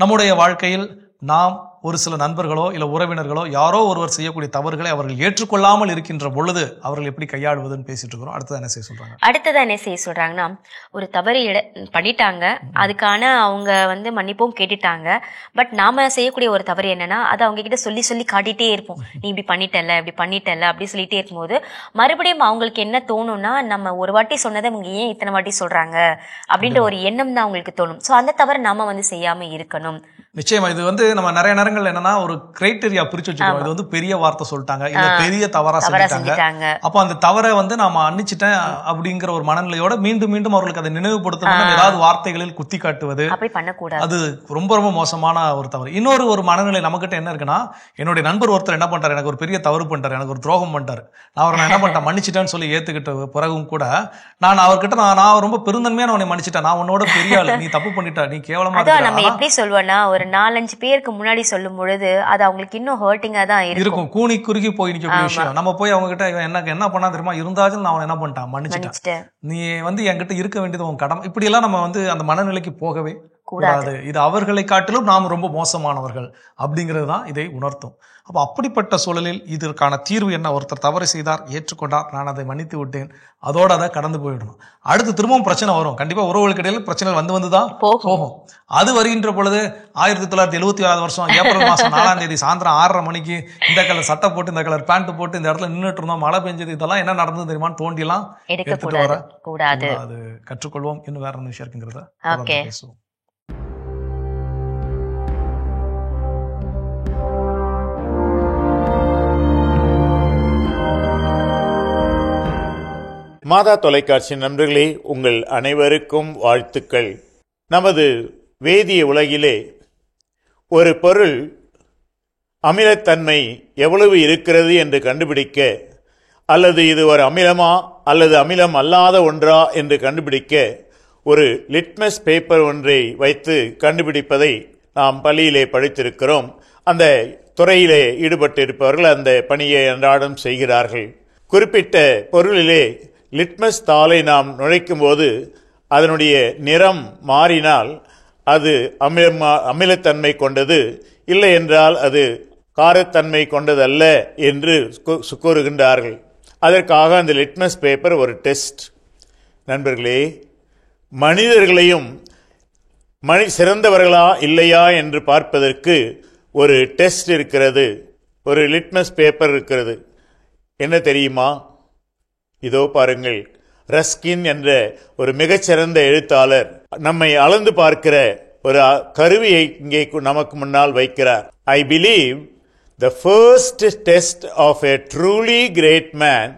நம்முடைய வாழ்க்கையில் நாம் ஒரு சில நண்பர்களோ இல்ல உறவினர்களோ யாரோ ஒருவர் செய்யக்கூடிய தவறுகளை அவர்கள் ஏற்றுக்கொள்ளாமல் இருக்கின்ற பொழுது அவர்கள் எப்படி கையாளுவதுன்னு பேசிட்டு இருக்கிறோம். அடுத்ததான் என்ன செய்ய சொல்றாங்கன்னா, ஒரு தவறு பண்ணிட்டாங்க, அதுக்கான அவங்க மன்னிப்பும் கேட்டுட்டாங்க. பட் நாம செய்யக்கூடிய ஒரு தவறு என்னன்னா, அதை அவங்க கிட்ட சொல்லி சொல்லி காட்டிட்டே இருப்போம். நீ இப்படி பண்ணிட்டல அப்படி சொல்லிட்டே இருக்கும்போது மறுபடியும் அவங்களுக்கு என்ன தோணும்னா, நம்ம ஒரு வாட்டி சொன்னதை அவங்க ஏன் இத்தனை வாட்டி சொல்றாங்க அப்படின்ற ஒரு எண்ணம் தான் அவங்களுக்கு தோணும். சோ அந்த தவறை நாம செய்யாம இருக்கணும். நிச்சயமா இது நம்ம நிறைய நேரங்கள் என்னன்னா ஒரு கிரைட்டீரியா பிரிச்சு வச்சுக்கோம். இது பெரிய வார்த்தை சொல்லிட்டாங்க, இல்ல பெரிய தவறா செஞ்சுட்டாங்க, அப்போ அந்த தவறை நாம அன்னிச்சிட்டேன் அப்படிங்கிற ஒரு மனநிலையோட மீண்டும் மீண்டும் அவர்களுக்கு அதை நினைவுபடுத்தணும், ஏதாவது வார்த்தைகளில் குத்தி காட்டுவது, அது ரொம்ப ரொம்ப மோசமான ஒரு தவறு. இன்னொரு ஒரு மனநிலை நம்மகிட்ட என்ன இருக்குன்னா, என்னுடைய நண்பர் ஒருத்தர் என்ன பண்றாரு, எனக்கு ஒரு பெரிய தவறு பண்ணிட்டாரு, எனக்கு ஒரு துரோகம் பண்ணிட்டாரு, நான் என்ன பண்ணிட்டேன் மன்னிச்சிட்டேன்னு சொல்லி ஏத்துக்கிட்ட பிறகும் கூட நான் அவர்கிட்ட நான் ரொம்ப பெருந்தன்மையா உன்னை மன்னிச்சிட்டேன், நான் உன்னோட பெரிய ஆளு, நீ தப்பு பண்ணிட்ட, நீ கேவலமா. நம்ம எப்படி சொல்வோம்னா, ஒரு 4-5 பேருக்கு முன்னாடி சொல்லும் பொழுது அது அவங்களுக்கு இன்னும் ஹர்ட்டிங்கா தான் இருக்கும். கூனி குறுகி போய் நிக்கக்கூடிய விஷயம். நம்ம போய் அவங்க கிட்ட எனக்கு என்ன பண்ணா தெரியுமா, இருந்தாலும் நான் என்ன பண்ணிட்டான், மன்னிச்சிட்டேன், நீ என்கிட்ட இருக்க வேண்டியது உன் கடமை, இப்படி எல்லாம் நம்ம அந்த மனநிலைக்கு போகவே கூடாது. இது அவர்களை காட்டிலும் நாம் ரொம்ப மோசமானவர்கள் அப்படிங்கிறது தான் இதை உணர்த்தும். அப்ப அப்படிப்பட்ட சூழலில் இதற்கான தீர்வு என்ன, ஒருத்தர் தவறு செய்தார், ஏற்றுக்கொண்டார், நான் அதை மன்னித்து விட்டேன், அதோட அதை கடந்து போயிடணும். அடுத்து திரும்பவும் பிரச்சனை வரும், கண்டிப்பா உறவுகளுக்கு இடையில பிரச்சனை வந்துதான் போகும். அது வருகின்ற பொழுது 1976 ஏப்ரல் மாசம் 4ஆம் தேதி சாயந்தரம் 6:30 மணிக்கு இந்த கலர் சட்டை போட்டு, இந்த கலர் பேண்ட் போட்டு இந்த இடத்துல நின்றுட்டு இருந்தோம், மழை பெஞ்சது, இதெல்லாம் என்ன நடந்தது தெரியுமான்னு தோண்டிலாம் எடுத்துட்டு வர கூடாது. அது கற்றுக்கொள்வோம். இன்னும் வேற விஷயம் இருக்குங்கிறத பேசுவோம். மாதா தொலைக்காட்சி நண்பர்களே, உங்கள் அனைவருக்கும் வாழ்த்துக்கள். நமது வேதிய உலகிலே ஒரு பொருள் அமிலத்தன்மை எவ்வளவு இருக்கிறது என்று கண்டுபிடிக்க, அல்லது இது ஒரு அமிலமா அல்லது அமிலம் அல்லாத ஒன்றா என்று கண்டுபிடிக்க ஒரு லிட்மஸ் பேப்பர் ஒன்றை வைத்து கண்டுபிடிப்பதை நாம் பள்ளியிலே படித்திருக்கிறோம். அந்த துறையிலே ஈடுபட்டிருப்பவர்கள் அந்த பணியை அன்றாடம் செய்கிறார்கள். குறிப்பிட்ட பொருளிலே லிட்மஸ் தாளை நாம் நுழைக்கும் போது அதனுடைய நிறம் மாறினால் அது அமிலத்தன்மை கொண்டது, இல்லை என்றால் அது காரத்தன்மை கொண்டதல்ல என்று கூறுகின்றார்கள். அதற்காக அந்த லிட்மஸ் பேப்பர் ஒரு டெஸ்ட். நண்பர்களே, மனிதர்களையும் சிறந்தவர்களா இல்லையா என்று பார்ப்பதற்கு ஒரு டெஸ்ட் இருக்கிறது, ஒரு லிட்மஸ் பேப்பர் இருக்கிறது. என்ன தெரியுமா? இதோ பாருங்கள், ரஸ்கின் என்ற ஒரு மிகச்சிறந்த எழுத்தாளர் நம்மை அளந்து பார்க்கிற ஒரு கருவியை இங்கே நமக்கு முன்னால் வைக்கிறார். I believe the first test of a truly great man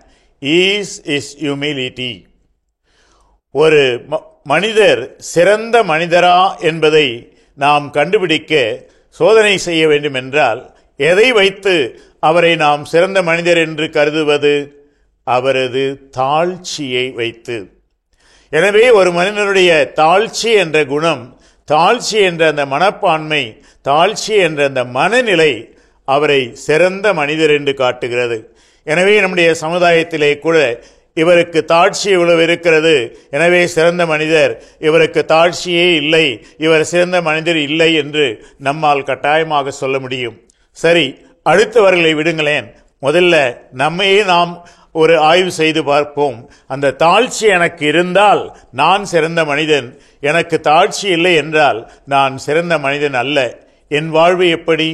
is his humility. ஒரு மனிதர் சிறந்த மனிதரா என்பதை நாம் கண்டுபிடிக்க சோதனை செய்ய வேண்டும் என்றால் எதை வைத்து அவரை நாம் சிறந்த மனிதர் என்று கருதுவது? அவரது தாழ்ச்சியை வைத்து. எனவே ஒரு மனிதனுடைய தாழ்ச்சி என்ற குணம் தாழ்ச்சி என்ற அந்த மனப்பான்மை, தாழ்ச்சி என்ற அந்த மனநிலை அவரை சிறந்த மனிதர் என்று காட்டுகிறது. எனவே நம்முடைய சமுதாயத்திலே கூட இவருக்கு தாழ்ச்சி இவ்வளவு இருக்கிறது, எனவே சிறந்த மனிதர், இவருக்கு தாழ்ச்சியே இல்லை, இவர் சிறந்த மனிதர் இல்லை என்று நம்மால் கட்டாயமாக சொல்ல முடியும். சரி, அடுத்தவர்களை விடுங்களேன், முதல்ல நம்மையே நாம் ஒரு ஆய்வு செய்து பார்ப்போம். அந்த தாழ்ச்சி எனக்கு இருந்தால் நான் சிறந்த மனிதன், எனக்கு தாழ்ச்சி இல்லை என்றால் நான் சிறந்த மனிதன் அல்ல. என் வாழ்வு எப்படி?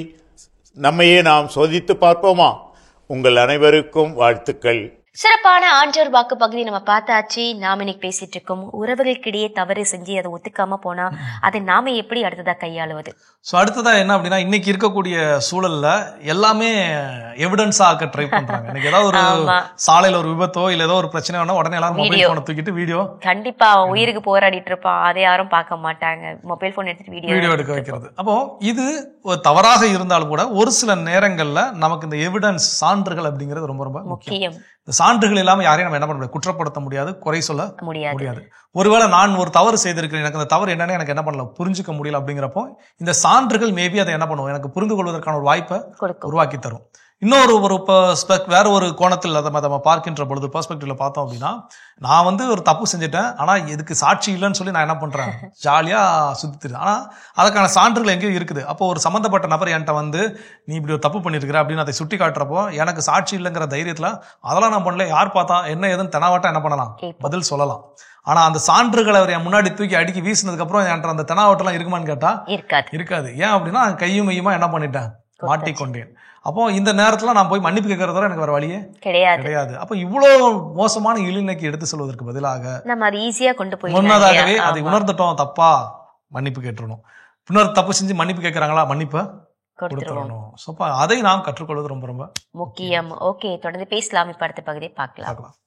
நம்மையே நாம் சோதித்து பார்ப்போமா? உங்கள் அனைவருக்கும் வாழ்த்துக்கள். சிறப்பான ஆண்டவர் வாக்கு பகுதி நம்ம பார்த்தாச்சு. நாம இன்னைக்கு பேசிட்டு இருக்கோம், உறவுகளுக்கிடையே தவறு செஞ்சு அதை ஒத்துக்காம போனா அதை நாம எப்படி அடுத்ததா கையாளுவது. ஸோ அடுத்ததா என்ன அப்படின்னா, இன்னைக்கு இருக்கக்கூடிய சூழல்ல எல்லாமே எவிடன்ஸா ஆக்க ட்ரை பண்றாங்க. இன்னைக்கு ஏதாவது ஒரு சாலையில ஒரு விபத்தோ இல்ல ஏதோ ஒரு பிரச்சனை வேணா உடனே எல்லாரும் மொபைல் போனை தூக்கிட்டு வீடியோ, கண்டிப்பா அவன் உயிருக்கு போராடிட்டு இருப்பான், அதை யாரும் பார்க்க மாட்டாங்க, மொபைல் போன் எடுத்துட்டு வீடியோ எடுக்க வைக்கிறது. அப்போ இது ஒரு தவறாக இருந்தாலும் கூட ஒரு சில நேரங்கள்ல நமக்கு இந்த எவிடன்ஸ், சான்றுகள் அப்படிங்கிறது ரொம்ப ரொம்ப முக்கியம். இந்த சான்றுகள் இல்லாம யாரையும் நம்ம என்ன பண்ண முடியாது, குற்றப்படுத்த முடியாது, குறை சொல்ல முடியாது. ஒருவேளை நான் ஒரு தவறு செய்திருக்கிறேன், எனக்கு அந்த தவறு என்னன்னு எனக்கு என்ன பண்ணல, புரிஞ்சுக்க முடியல அப்படிங்கிறப்போ இந்த சான்றுகள் மேபி அதை என்ன பண்ணுவோம், எனக்கு புரிந்து கொள்வதற்கான ஒரு வாய்ப்பை உருவாக்கி தரும். இன்னொரு வேற ஒரு கோணத்தில் அதை நம்ம பார்க்கின்ற பொழுது, பெர்ஸ்பெக்டிவ்ல பார்த்தோம் அப்படின்னா, நான் ஒரு தப்பு செஞ்சுட்டேன், ஆனா இதுக்கு சாட்சி இல்லைன்னு சொல்லி நான் என்ன பண்றேன், ஜாலியா சுத்திட்டு, ஆனா அதுக்கான சான்றுகள் எங்கேயும் இருக்குது. அப்போ ஒரு சம்பந்தப்பட்ட நபர் என்கிட்ட நீ இப்படி ஒரு தப்பு பண்ணிருக்கிற அப்படின்னு அதை சுட்டி காட்டுறப்போ எனக்கு சாட்சி இல்லைங்கிற தைரியத்துல அதெல்லாம் நான் பண்ணல, யார் பார்த்தா என்ன ஏதுன்னு தெனாவட்டா என்ன பண்ணலாம், பதில் சொல்லலாம். ஆனா அந்த சான்றுகளை அவர் என் முன்னாடி தூக்கி அடிக்கி வீசினதுக்கு அப்புறம் என்கிட்ட அந்த தெனாவட்டெல்லாம் இருக்குமான்னு கேட்டா இருக்காது. ஏன் அப்படின்னா கையும் மையுமா என்ன பண்ணிட்டேன், மாட்டிக்கொண்டேன். அப்போ இந்த நேரத்துல நான் போய் மன்னிப்பு கேட்கறதோட எனக்கு வேற வழியே கிடையாது. அப்போ இவ்வளவு மோசமான இழிநிலைக்கு எடுத்து சொல்வதற்கு பதிலாக நம்ம அதை ஈஸியா கொண்டு போய் முன்னதாகவே அதை உணர்ந்துட்டோம், தப்பா மன்னிப்பு கேட்டுறணும். பின்னர் தப்பு செஞ்சு மன்னிப்பு கேட்கறாங்களா, மன்னிப்பை கொடுத்துடணும். சோ அதை நாம் கற்றுக்கொள்வது ரொம்ப ரொம்ப முக்கியம். ஓகே, தொடர்ந்து பேசலாம். இப்ப அடுத்த பகுதியை பார்க்கலாம்.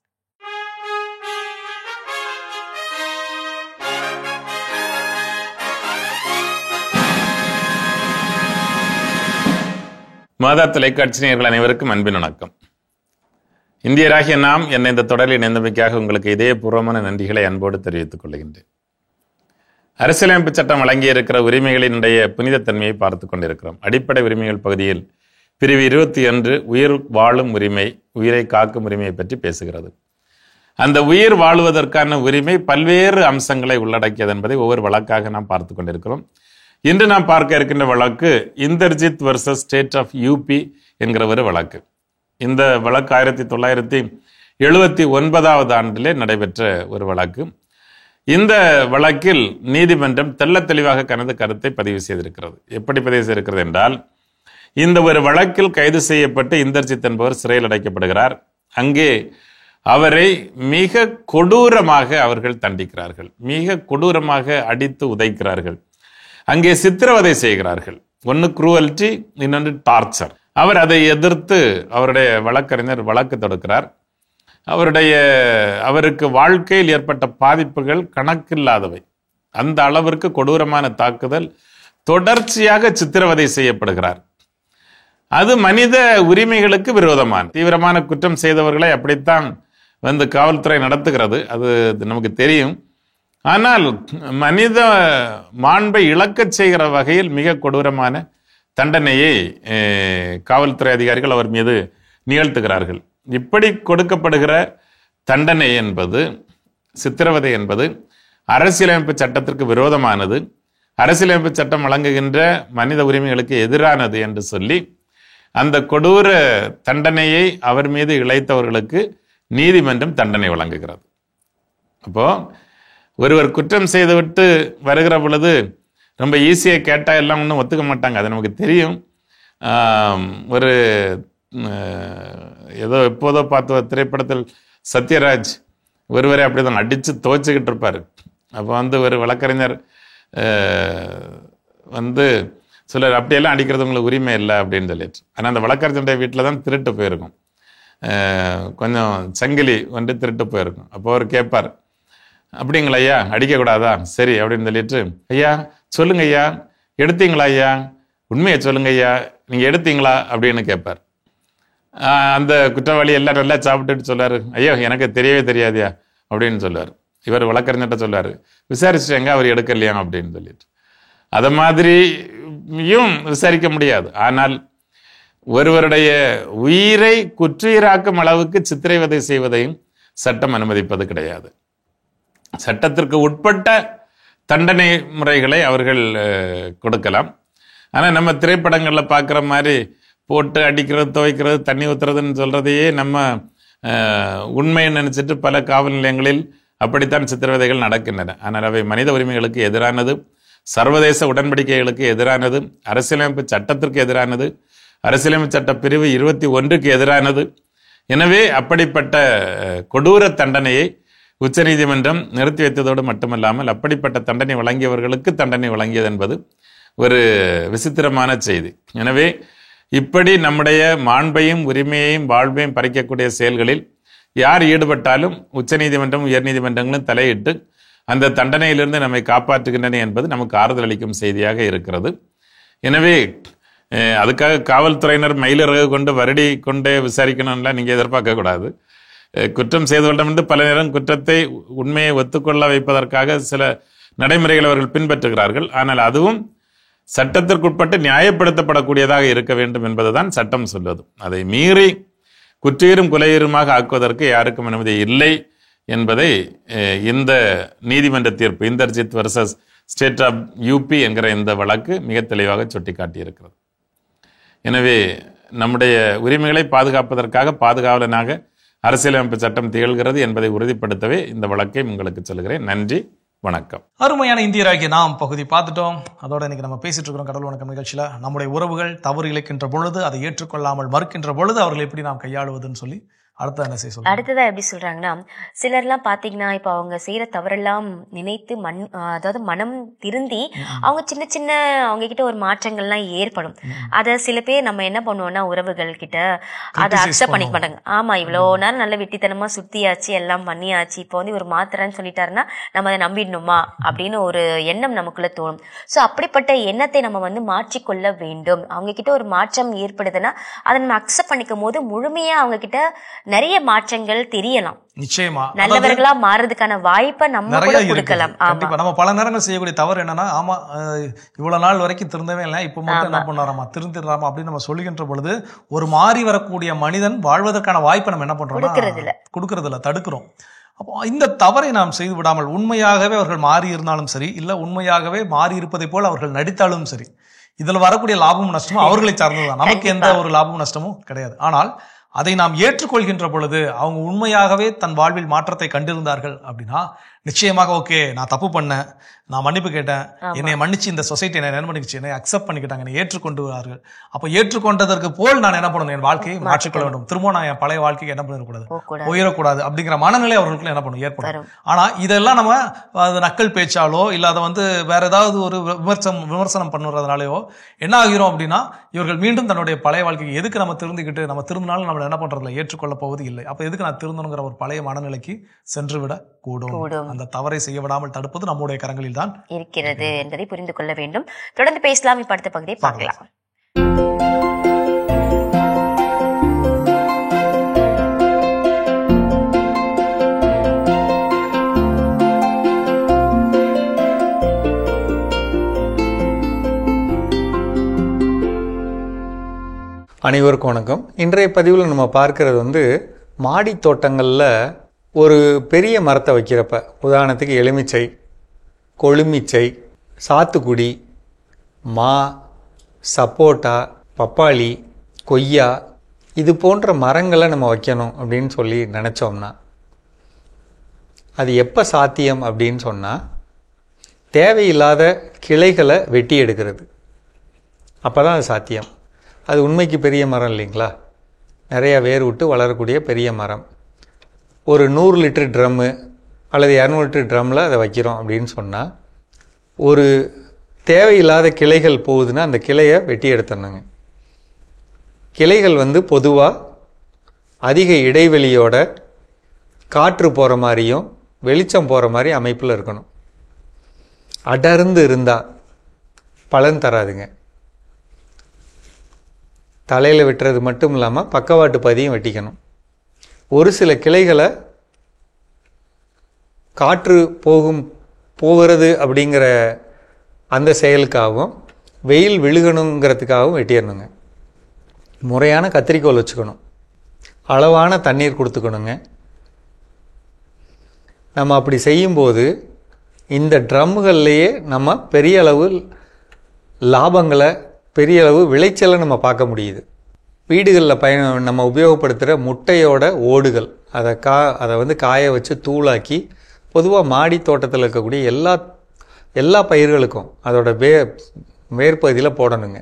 மாதா தொலைக்காட்சி நேயர்கள் அனைவருக்கும் அன்பின் வணக்கம். இந்தியராகிய நாம் என்னை இந்த தொடரில் இணைந்தமைக்காக உங்களுக்கு இதயபூர்வமான நன்றிகளை அன்போடு தெரிவித்துக் கொள்கின்றேன். அரசியலமைப்பு சட்டம் வழங்கியிருக்கிற உரிமைகளினுடைய புனிதத்தன்மையை பார்த்து கொண்டிருக்கிறோம். அடிப்படை உரிமைகள் பகுதியில் பிரிவு 21 உயிர் வாழும் உரிமை, உயிரை காக்கும் உரிமையை பற்றி பேசுகிறது. அந்த உயிர் வாழுவதற்கான உரிமை பல்வேறு அம்சங்களை உள்ளடக்கியது என்பதை ஒவ்வொரு வழக்காக நாம் பார்த்து கொண்டிருக்கிறோம். இன்று நாம் பார்க்க இருக்கின்ற வழக்கு Inderjit versus state of UP என்கிற ஒரு வழக்கு. இந்த வழக்கு 1979 ஆண்டிலே நடைபெற்ற ஒரு வழக்கு. இந்த வழக்கில் நீதிமன்றம் தெள்ள தெளிவாக தனது கருத்தை பதிவு செய்திருக்கிறது. எப்படி பதிவு செய்திருக்கிறது என்றால், இந்த ஒரு வழக்கில் கைது செய்யப்பட்டு இந்தர்ஜித் என்பவர் சிறையில் அடைக்கப்படுகிறார். அங்கே அவரை மிக கொடூரமாக அவர்கள் தண்டிக்கிறார்கள், மிக கொடூரமாக அடித்து உதைக்கிறார்கள், அங்கே சித்திரவதை செய்கிறார்கள். ஒன்று குரூவல்டி, இன்னொன்று டார்ச்சர். அவர் அதை எதிர்த்து அவருடைய வழக்கறிஞர் வழக்கு தொடுக்கிறார். அவருக்கு வாழ்க்கையில் ஏற்பட்ட பாதிப்புகள் கணக்கில்லாதவை. அந்த அளவிற்கு கொடூரமான தாக்குதல், தொடர்ச்சியாக சித்திரவதை செய்யப்படுகிறார். அது மனித உரிமைகளுக்கு விரோதமான தீவிரமான குற்றம் செய்தவர்களை அப்படித்தான் காவல்துறை நடத்துகிறது, அது நமக்கு தெரியும். ஆனால் மனித மாண்பை இழக்கச் செய்கிற வகையில் மிக கொடூரமான தண்டனையை காவல்துறை அதிகாரிகள் அவர் மீது நிகழ்த்துகிறார்கள். இப்படி கொடுக்கப்படுகிற தண்டனை என்பது, சித்திரவதை என்பது அரசியலமைப்பு சட்டத்திற்கு விரோதமானது, அரசியலமைப்பு சட்டம் வழங்குகின்ற மனித உரிமைகளுக்கு எதிரானது என்று சொல்லி அந்த கொடூர தண்டனையை அவர் மீது இழைத்தவர்களுக்கு நீதிமன்றம் தண்டனை வழங்குகிறது. அப்போ ஒருவர் குற்றம் செய்துவிட்டு வருகிற பொழுது ரொம்ப ஈஸியாக கேட்டால் எல்லாம் ஒன்றும் ஒத்துக்க மாட்டாங்க, அது நமக்கு தெரியும். ஒரு ஏதோ எப்போதோ பார்த்த திரைப்படத்தில் சத்யராஜ் ஒருவரை அப்படிதான் அடித்து துவைச்சிக்கிட்டு இருப்பார். அப்போ ஒரு வழக்கறிஞர் சொல்லுவார், அப்படியெல்லாம் அடிக்கிறது உங்களுக்கு உரிமை இல்லை அப்படின்னு சொல்லிட்டு. ஆனால் அந்த வழக்கறிஞருடைய வீட்டில் தான் திருட்டு போயிருக்கும், கொஞ்சம் சங்கிலி திருட்டு போயிருக்கும். அப்போ அவர் கேட்பார், அப்படிங்களா ஐயா, அடிக்கக்கூடாதா, சரி அப்படின்னு சொல்லிட்டு, ஐயா சொல்லுங்க ஐயா, எடுத்தீங்களா ஐயா, உண்மையை சொல்லுங்க ஐயா, நீங்கள் எடுத்தீங்களா அப்படின்னு கேட்பார். அந்த குற்றவாளி எல்லாம் நல்லா சாப்பிட்டுட்டு சொல்லுவார், ஐயோ எனக்கு தெரியவே தெரியாதியா அப்படின்னு சொல்லுவார். இவர் வழக்கறிஞர்கிட்ட சொல்லுவார், விசாரிச்சுட்டேங்க அவர் எடுக்கலையா அப்படின்னு சொல்லிட்டு. அதை மாதிரியும் விசாரிக்க முடியாது. ஆனால் ஒருவருடைய உயிரை குற்றுயிராக்கும் அளவுக்கு சித்திரவதை செய்வதையும் சட்டம் அனுமதிப்பது கிடையாது. சட்டத்திற்கு உட்பட்ட தண்டனை முறைகளை அவர்கள் கொடுக்கலாம். ஆனால் நம்ம திரைப்படங்களில் பார்க்குற மாதிரி போட்டு அடிக்கிறது, துவைக்கிறது, தண்ணி ஊற்றுறதுன்னு சொல்கிறதையே நம்ம உண்மையை நினச்சிட்டு பல காவல் நிலையங்களில் அப்படித்தான் சித்திரவதைகள் நடக்கின்றன. ஆனால் அவை மனித உரிமைகளுக்கு எதிரானது, சர்வதேச உடன்படிக்கைகளுக்கு எதிரானது, அரசியலமைப்பு சட்டத்திற்கு எதிரானது, அரசியலமைப்பு சட்ட பிரிவு 21க்கு எதிரானது. எனவே அப்படிப்பட்ட கொடூர தண்டனையை உச்சநீதிமன்றம் நிறுத்தி வைத்ததோடு மட்டுமல்லாமல் அப்படிப்பட்ட தண்டனை வழங்கியவர்களுக்கு தண்டனை வழங்கியது என்பது ஒரு விசித்திரமான செய்தி. எனவே இப்படி நம்முடைய மாண்பையும் உரிமையையும் வாழ்வையும் பறிக்கக்கூடிய செயல்களில் யார் ஈடுபட்டாலும் உச்சநீதிமன்றம் உயர்நீதிமன்றங்களும் தலையிட்டு அந்த தண்டனையிலிருந்து நம்மை காப்பாற்றுகின்றன என்பது நமக்கு ஆறுதல் அளிக்கும் செய்தியாக இருக்கிறது. எனவே அதுக்காக காவல்துறையினர் மயிலிறகு கொண்டு வருடி கொண்டே விசாரிக்கணும்லாம் நீங்கள் எதிர்பார்க்கக்கூடாது. குற்றம் செய்தவர்களிடம் வந்து பல நேரம் குற்றத்தை உண்மையை ஒத்துக்கொள்ள வைப்பதற்காக சில நடைமுறைகள் அவர்கள் பின்பற்றுகிறார்கள். ஆனால் அதுவும் சட்டத்திற்குட்பட்டு நியாயப்படுத்தப்படக்கூடியதாக இருக்க வேண்டும் என்பதுதான் சட்டம் சொல்வது. அதை மீறி குற்றீரும் கொலையீருமாக ஆக்குவதற்கு யாருக்கும் அனுமதி இல்லை என்பதை இந்த நீதிமன்ற தீர்ப்பு Inderjit versus state of UP என்கிற இந்த வழக்கு மிக தெளிவாக சுட்டிக்காட்டியிருக்கிறது. எனவே நம்முடைய உரிமைகளை பாதுகாப்பதற்காக பாதுகாவலனாக அரசியலமைப்பு சட்டம் திகழ்கிறது என்பதை உறுதிப்படுத்தவே இந்த வழக்கை உங்களுக்கு சொல்கிறேன். நன்றி, வணக்கம். அருமையான இந்தியராகிய நாம் பகுதி பார்த்துட்டோம். அதோட இன்னைக்கு நம்ம பேசிட்டு இருக்கிறோம் கடவுள் வணக்கம் நிகழ்ச்சியில நம்முடைய உறவுகள் தவறு இழைக்கின்ற பொழுது அதை ஏற்றுக்கொள்ளாமல் மறுக்கின்ற பொழுது அவர்கள் எப்படி நாம் கையாளுவதுன்னு சொல்லி அடுத்த என்ன செய்ய சொல்லுங்க. அடுத்ததா எப்படி சொல்றாங்கன்னா, சிலர்லாம் பாத்தீங்கன்னா இப்போ அவங்க செய்யற தவறெல்லாம் நினைத்து அதாவது மனம் திருந்தி அவங்க சின்ன சின்ன அவங்க கிட்ட ஒரு மாற்றங்கள்லாம் ஏற்படும். அதை சில பேர் நம்ம என்ன பண்ணுவோம்னா உறவுகள் கிட்ட அதை அக்செப்ட் பண்ணிக்க மாட்டாங்க. ஆமா, இவ்வளோ நேரம் நல்ல வெட்டித்தனமா சுத்தியாச்சு, எல்லாம் பண்ணியாச்சு, இப்போ வந்து ஒரு மாத்திரன்னு சொல்லிட்டாருன்னா நம்ம அதை நம்பிடணுமா அப்படின்னு ஒரு எண்ணம் நமக்குள்ள தோணும். ஸோ அப்படிப்பட்ட எண்ணத்தை நம்ம வந்து மாற்றிக்கொள்ள வேண்டும். அவங்க கிட்ட ஒரு மாற்றம் ஏற்படுதுன்னா அதை நம்ம அக்செப்ட் பண்ணிக்கும் போது முழுமையா அவங்க கிட்ட நிறைய மாற்றங்கள் தெரியலாம். நிச்சயமா நல்லவர்களா மாறதுக்கான வாய்ப்பை நம்ம கூட கொடுக்கலாம். கண்டிப்பா நம்ம பல நேரங்கள் செய்யக்கூடிய தவறு என்னன்னா, ஆமா இவ்வளவு நாள் வரைக்கும் திருந்தவே இல்லை, இப்ப மட்டும் என்ன பண்ணாராமா திருந்திடலாமா அப்படின்னு நம்ம சொல்லுகின்ற பொழுது ஒரு மாறி வரக்கூடிய மனிதன் வாழ்வதற்கான வாய்ப்பை நம்ம என்ன பண்றோம், கொடுக்கறது இல்ல, தடுக்கிறோம். அப்போ இந்த தவறை நாம் செய்து விடாமல் உண்மையாகவே அவர்கள் மாறி இருந்தாலும் சரி, இல்ல உண்மையாகவே மாறி இருப்பதை போல் அவர்கள் நடித்தாலும் சரி, இதுல வரக்கூடிய லாபமும் நஷ்டமும் அவர்களை சார்ந்ததுதான். நமக்கு எந்த ஒரு லாபமும் நஷ்டமும் கிடையாது. ஆனால் அதை நாம் ஏற்றுக்கொள்கின்ற பொழுது அவங்க உண்மையாகவே தன் வாழ்வில் மாற்றத்தை கண்டிருந்தார்கள் அப்படின்னா நிச்சயமாக ஓகே, நான் தப்பு பண்ணேன், நான் மன்னிப்பு கேட்டேன், என்னை மன்னிச்சு இந்த சொசைட்டி என்ன பண்ணிச்சு, என்னை அக்செப்ட் பண்ணிக்கிட்டாங்க, என்னை ஏற்றுக்கொண்டுவார்கள். அப்போ ஏற்றுக்கொண்டதற்கு போல் நான் என்ன பண்ணணும், என் வாழ்க்கையை மாற்றிக்கொள்ள வேண்டும், திரும்ப நான் என் பழைய வாழ்க்கைக்கு என்ன பண்ணிடக்கூடாது, போயிடக்கூடாது அப்படிங்கிற மனநிலை அவர்களுக்கு என்ன பண்ணும் ஏற்படும். ஆனா இதெல்லாம் நம்ம நக்கல் பேச்சாலோ இல்ல அதை வந்து வேற ஏதாவது ஒரு விமர்சனம் பண்ணுறதுனாலயோ என்ன ஆகிறோம் அப்படின்னா இவர்கள் மீண்டும் தன்னுடைய பழைய வாழ்க்கைக்கு எதுக்கு நம்ம திருந்திக்கிட்டு நம்ம திருந்தினாலும் நம்ம என்ன பண்றதுல ஏற்றுக்கொள்ள போவது இல்லை. அப்ப எதுக்கு நான் திருந்தணுங்கிற ஒரு பழைய மனநிலைக்கு சென்றுவிட கூடும். அந்த தவறை செய்ய விடாமல் தடுப்பது நம்முடைய கரங்களில் தான் இருக்கிறது என்பதை புரிந்து கொள்ள வேண்டும். தொடர்ந்து பேசலாம். இப்ப அடுத்த பகுதியை பார்க்கலாம். அனைவருக்கும் வணக்கம். இன்றைய பதிவில் நம்ம பார்க்கறது வந்து மாடி தோட்டங்களில் ஒரு பெரிய மரத்தை வைக்கிறப்ப, உதாரணத்துக்கு எலுமிச்சை, கொழுமிச்சை, சாத்துக்குடி, மா, சப்போட்டா, பப்பாளி, கொய்யா, இது போன்ற மரங்களை நம்ம வைக்கணும் அப்படின்னு சொல்லி நினச்சோம்னா அது எப்போ சாத்தியம் அப்படின்னு சொன்னால் தேவையில்லாத கிளைகளை வெட்டி எடுக்கிறது. அப்போ தான் அது சாத்தியம். அது உண்மைக்கு பெரிய மரம் இல்லைங்களா, நிறையா வேர் விட்டு வளரக்கூடிய பெரிய மரம். ஒரு 100 லிட்டர் ட்ரம்மு அல்லது 200 லிட்டர் ட்ரம்மில் அதை வைக்கிறோம் அப்படின்னு சொன்னால் ஒரு தேவையில்லாத கிளைகள் போகுதுன்னா அந்த கிளையை வெட்டி எடுத்துடணுங்க. கிளைகள் வந்து பொதுவாக அதிக இடைவெளியோட காற்று போகிற மாதிரியும் வெளிச்சம் போகிற மாதிரி அமைப்பில் இருக்கணும். அடர்ந்து இருந்தால் பலன் தராதுங்க. தலையில் வெட்டுறது மட்டும் இல்லாமல் பக்கவாட்டு பதியும் வெட்டிக்கணும். ஒரு சில கிளைகளை காற்று போகிறது அப்படிங்கிற அந்த செயலுக்காகவும் வெயில் விழுகணுங்கிறதுக்காகவும் வெட்டிடணுங்க. முறையான கத்திரிக்கோல் வச்சுக்கணும், அளவான தண்ணீர் கொடுத்துக்கணுங்க. நம்ம அப்படி செய்யும்போது இந்த ட்ரம்முகள்லேயே நம்ம பெரிய அளவு லாபங்களை, பெரிய அளவு விளைச்சலை நம்ம பார்க்க முடியுது. வீடுகளில் நம்ம உபயோகப்படுத்துகிற முட்டையோட ஓடுகள் அதை வந்து காய வச்சு தூளாக்கி பொதுவாக மாடி தோட்டத்தில் இருக்கக்கூடிய எல்லா பயிர்களுக்கும் அதோட வேர்பகுதியில் போடணுங்க.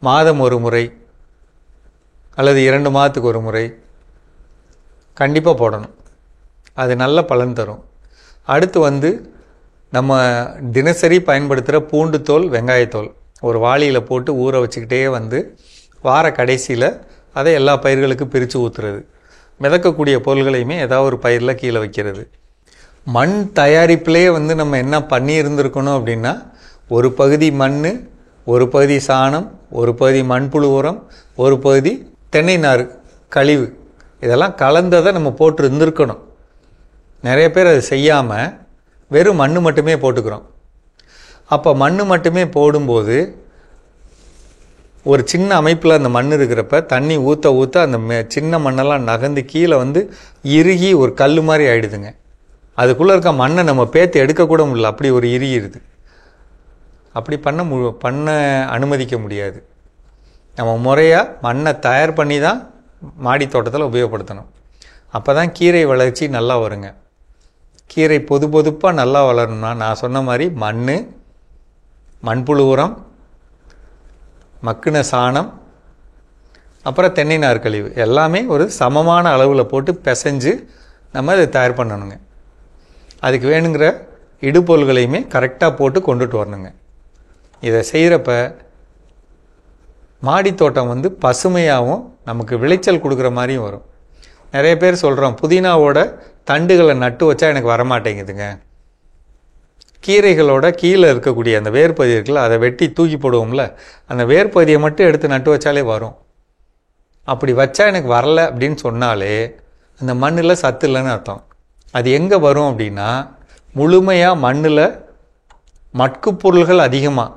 மாதம் ஒரு முறை அல்லது 2 மாதத்துக்கு ஒரு முறை கண்டிப்பாக போடணும். அது நல்ல பலன் தரும். அடுத்து வந்து நம்ம தினசரி பயன்படுத்துகிற பூண்டு தோல், வெங்காயத்தோல் ஒரு வாளியில் போட்டு ஊற வச்சுக்கிட்டே வந்து வார கடைசியில் அதை எல்லா பயிர்களுக்கும் பிரித்து ஊற்றுறது. மிதக்கக்கூடிய பொருள்களையுமே ஏதாவது ஒரு பயிரில் கீழே வைக்கிறது. மண் தயாரிப்பிலே வந்து நம்ம என்ன பண்ணி இருந்திருக்கணும் அப்படின்னா, ஒரு பகுதி மண், ஒரு பகுதி சாணம், ஒரு பகுதி மண்புழு உரம், ஒரு பகுதி தென்னை நார் கழிவு, இதெல்லாம் கலந்ததை நம்ம போட்டு இருந்திருக்கணும். நிறைய பேர் அதை செய்யாமல் வெறும் மண் மட்டுமே போட்டுக்கிறோம். அப்போ மண் மட்டுமே போடும்போது ஒரு சின்ன அமைப்பில் அந்த மண் இருக்கிறப்ப தண்ணி ஊற்ற ஊற்ற அந்த சின்ன மண்ணெல்லாம் நகர்ந்து கீழே வந்து இறுகி ஒரு கல் மாதிரி ஆயிடுதுங்க. அதுக்குள்ளே இருக்க மண்ணை நம்ம பேத்து எடுக்கக்கூட முடியல, அப்படி ஒரு இறுகிடுது. அப்படி பண்ண அனுமதிக்க முடியாது. நம்ம முறையாக மண்ணை தயார் பண்ணி தான் மாடி தோட்டத்தில் உபயோகப்படுத்தணும். அப்போ தான் கீரை வளர்ச்சி நல்லா வருங்க. கீரை பொதுப்பாக நல்லா வளரணும்னா நான் சொன்ன மாதிரி மண், மண்புழு உரம், மக்கின சாணம், அப்புறம் தென்னை நார் கழிவு எல்லாமே ஒரு சமமான அளவில் போட்டு பிசைஞ்சு நம்ம அதை தயார் பண்ணணுங்க. அதுக்கு வேணுங்கிற இடுபொருள்களையுமே கரெக்டாக போட்டு கொண்டுட்டு வரணுங்க. இதை செய்கிறப்ப மாடித்தோட்டம் வந்து பசுமையாகவும் நமக்கு விளைச்சல் கொடுக்குற மாதிரியும் வரும். நிறைய பேர் சொல்கிறோம், புதினாவோட தண்டுகளை நட்டு வச்சா எனக்கு வரமாட்டேங்குதுங்க. கீரைகளோட கீழே இருக்கக்கூடிய அந்த வேர்பகுதி இருக்குல்ல, அதை வெட்டி தூக்கி போடுவோம்ல, அந்த வேர்பகுதியை மட்டும் எடுத்து நட்டு வச்சாலே வரும். அப்படி வச்சா எனக்கு வரல அப்படின்னு சொன்னாலே அந்த மண்ணில் சத்து இல்லைன்னு அர்த்தம். அது எங்கே வரும் அப்படின்னா, முழுமையாக மண்ணில் மட்கு பொருள்கள் அதிகமாக.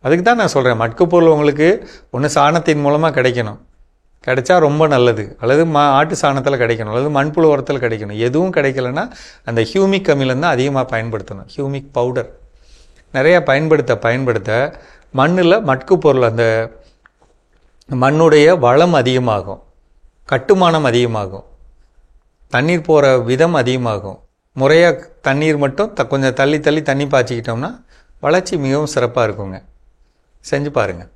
அதுக்கு தான் நான் சொல்கிறேன், மட்கு பொருள் உங்களுக்கு ஒன்று சாணத்தின் மூலமாக கிடைக்கணும், கிடைச்சா ரொம்ப நல்லது, அல்லது ஆட்டு சாணத்தில் கிடைக்கணும், அல்லது மண்புழு உரத்தில் கிடைக்கணும். எதுவும் கிடைக்கலன்னா அந்த ஹியூமிக் அமிலம் தான் அதிகமாக பயன்படுத்தணும். ஹியூமிக் பவுடர் நிறையா பயன்படுத்த மண்ணில் மட்கு பொருள், அந்த மண்ணுடைய வளம் அதிகமாகும், கட்டுமானம் அதிகமாகும், தண்ணீர் போகிற விதம் அதிகமாகும். முறையாக தண்ணீர் மட்டும் கொஞ்சம் தள்ளி தண்ணி பாய்ச்சிக்கிட்டோம்னா வளர்ச்சி மிகவும் சிறப்பாக இருக்குங்க. செஞ்சு பாருங்கள்.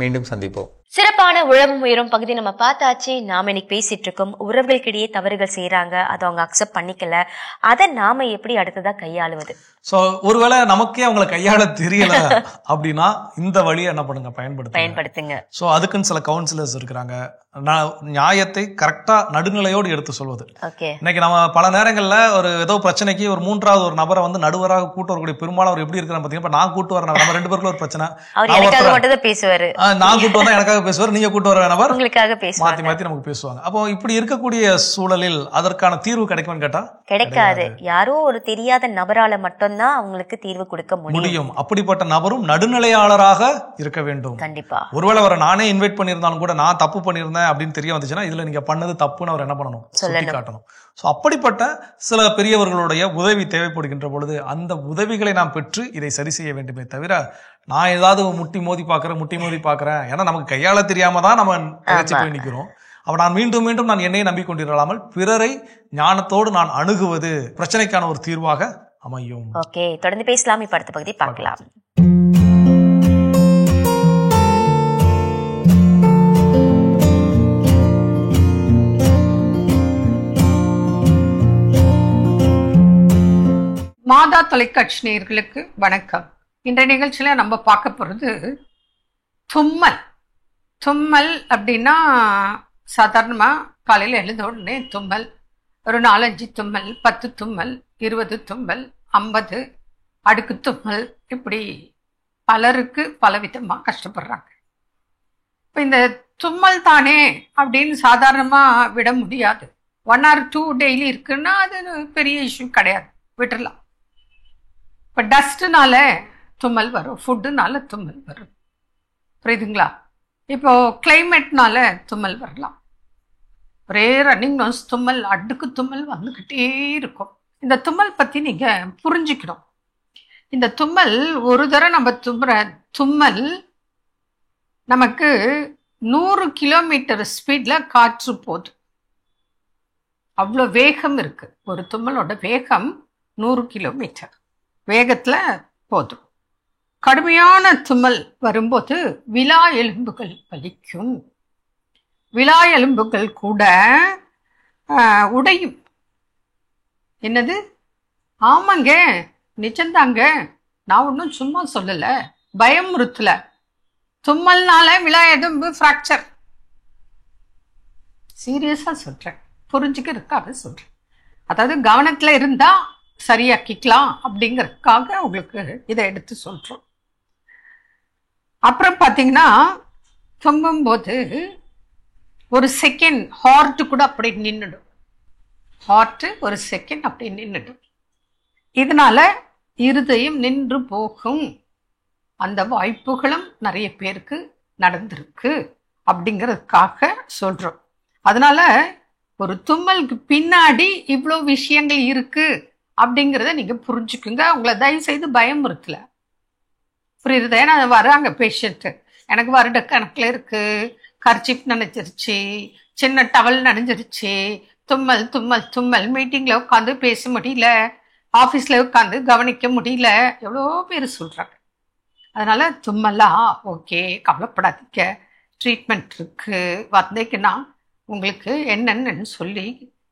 மீண்டும் சந்திப்போம். சிறப்பான உழவும் உயரும் பகுதி நம்ம பார்த்தாச்சு. நாம இன்னைக்கு பேசிட்டு இருக்கோம், உறவுகளுக்கிடையே தவறுகள் செய்யறாங்க, அதை அவங்க அக்செப்ட் பண்ணிக்கல, அதை நாம எப்படி அடுத்ததா கையாளுவது. ஸோ ஒருவேளை நமக்கே அவங்களை கையாள தெரியல அப்படின்னா இந்த வழியை என்ன பண்ணுங்க, பயன்படுத்துங்க. ஸோ அதுக்குன்னு சில கவுன்சிலர்ஸ் இருக்கிறாங்க. நியாயத்தை கரெக்டா நடுநிலையோடு எடுத்து சொல்வது. இன்னைக்கு நம்ம பல நேரங்கள்ல ஒரு ஏதோ பிரச்சனைக்கு ஒரு மூன்றாவது ஒரு நபரை வந்து நடுவராக கூட்டு வரக்கூடிய பெரும்பாலும் இருப்படி இருக்கிற பாத்தீங்கன்னா, நான் கூட்டு வரேன், நம்ம 2 பேருக்குள்ள ஒரு பிரச்சனை, பேசுவாரு, நான் கூட்டு வந்தா எனக்காக பேசுவார், நீங்க கூட்டு வர நபர் உங்களுக்காக பேசுவாங்க, மாத்தி நமக்கு பேசுவாங்க. அப்போ இப்படி இருக்கக்கூடிய சூழலில் அதற்கான தீர்வு கிடைக்கும்னு கேட்டா கிடைக்காது. யாரோ ஒரு தெரியாத நபரால மட்டும்தான் அவங்களுக்கு தீர்வு கொடுக்க முடியும். அப்படிப்பட்ட நபரும் நடுநிலையாளராக இருக்க வேண்டும். கண்டிப்பா. ஒருவேளை அவரை நானே இன்வைட் பண்ணியிருந்தாலும் கூட நான் தப்பு பண்ணியிருந்தேன் அப்படின்னு தெரிய வந்துச்சுன்னா, இதுல நீங்க பண்ணது தப்புன்னு அவர் என்ன பண்ணணும், சொல்லி காட்டணும். ஸோ அப்படிப்பட்ட சில பெரியவர்களுடைய உதவி தேவைப்படுகின்ற பொழுது அந்த உதவிகளை நாம் பெற்று இதை சரி செய்ய வேண்டுமே தவிர, நான் ஏதாவது முட்டி மோதி பார்க்கிறேன், ஏன்னா நமக்கு கையாள தெரியாம தான் நம்ம போய் நிற்கிறோம். அவ நான் மீண்டும் நான் என்னையே நம்பிக்கொண்டிருக்காமல் பிறரை ஞானத்தோடு நான் அணுகுவது பிரச்சனைக்கான ஒரு தீர்வாக அமையும். ஓகே, தொடர்ந்து பேசலாம். இப்ப அடுத்த பகுதி பார்க்கலாம். மாதா தொலைக்காட்சி நேயர்களுக்கு வணக்கம். இன்றைய நிகழ்ச்சியில நம்ம பார்க்க போறது தும்மல் அப்படின்னா சாதாரணமா காலையில் எழுந்த உடனே தும்மல், ஒரு 4-5 தும்மல், 10 தும்மல், 20 தும்மல், 50 அடுக்கு தும்மல், இப்படி பலருக்கு பலவிதமாக கஷ்டப்படுறாங்க. இப்போ இந்த தும்மல் தானே அப்படின்னு சாதாரணமாக விட முடியாது. 1 or 2 டெய்லி இருக்குன்னா அது பெரிய இஷ்யூ கிடையாது, விட்டுடலாம். இப்போ டஸ்ட்னால தும்மல் வரும், ஃபுட்டுனால தும்மல் வரும். புரியுதுங்களா? இப்போ கிளைமேட்னால தும்மல் வரலாம். ஒரே ரன்னிங் நோஸ் தும்மல், அடுக்கு தும்மல் வந்துக்கிட்டே இருக்கும். இந்த தும்மல் பற்றி நீங்கள் புரிஞ்சுக்கணும். இந்த தும்மல் ஒரு தடவை நம்ம தும்முற தும்மல் நமக்கு 100 கிலோமீட்டர் ஸ்பீடில் காற்று போகுது. அவ்வளோ வேகம் இருக்குது. ஒரு தும்மலோட வேகம் 100 கிலோமீட்டர் வேகத்தில் போதும். கடுமையான தும்மல் வரும்போது விலா எலும்புகள் வலிக்கும். விலா எலும்புகள் கூட உடையும். என்னது? ஆமாங்க, நிஜம்தாங்க, நான் ஒன்றும் சும்மா சொல்லலை, பயமுறுத்தல. தும்மல்னால விலா எலும்பு ஃப்ராக்சர். சீரியஸாக சொல்கிறேன், புரிஞ்சுக்கிறதுக்காக சொல்கிறேன். அதாவது கவனத்தில் இருந்தால் சரியாக்கிக்கலாம் அப்படிங்கிறதுக்காக உங்களுக்கு இதை எடுத்து சொல்கிறோம். அப்புறம் பார்த்தீங்கன்னா தும்பும்போது ஒரு செகண்ட் ஹார்ட் கூட அப்படி நின்றுடும். ஹார்ட்டு ஒரு செகண்ட் அப்படி நின்றுடும். இதனால இருதயம் நின்று போகும். அந்த வாய்ப்புகளும் நிறைய பேருக்கு நடந்திருக்கு அப்படிங்கிறதுக்காக சொல்கிறோம். அதனால ஒரு தும்மலுக்கு பின்னாடி இவ்வளோ விஷயங்கள் இருக்கு அப்படிங்கிறத நீங்கள் புரிஞ்சுக்குங்க. உங்களை தயவுசெய்து பயமுறுத்தல. புரியுது? ஏன்னா வராங்க பேஷண்ட்டு, எனக்கு வருட கணக்கில் இருக்குது, கர்ச்சிப் நனைஞ்சிருச்சு, சின்ன டவல் நனைஞ்சிருச்சு, தும்மல் தும்மல் தும்மல், மீட்டிங்கில் உட்காந்து பேச முடியல, ஆஃபீஸில் உட்காந்து கவனிக்க முடியல, எவ்வளோ பேர் சொல்கிறாங்க. அதனால் தும்மலா ஓகே, கவலைப்படாதீங்க, ட்ரீட்மெண்ட் இருக்குது. வந்தீங்கன்னா உங்களுக்கு என்னென்னு சொல்லி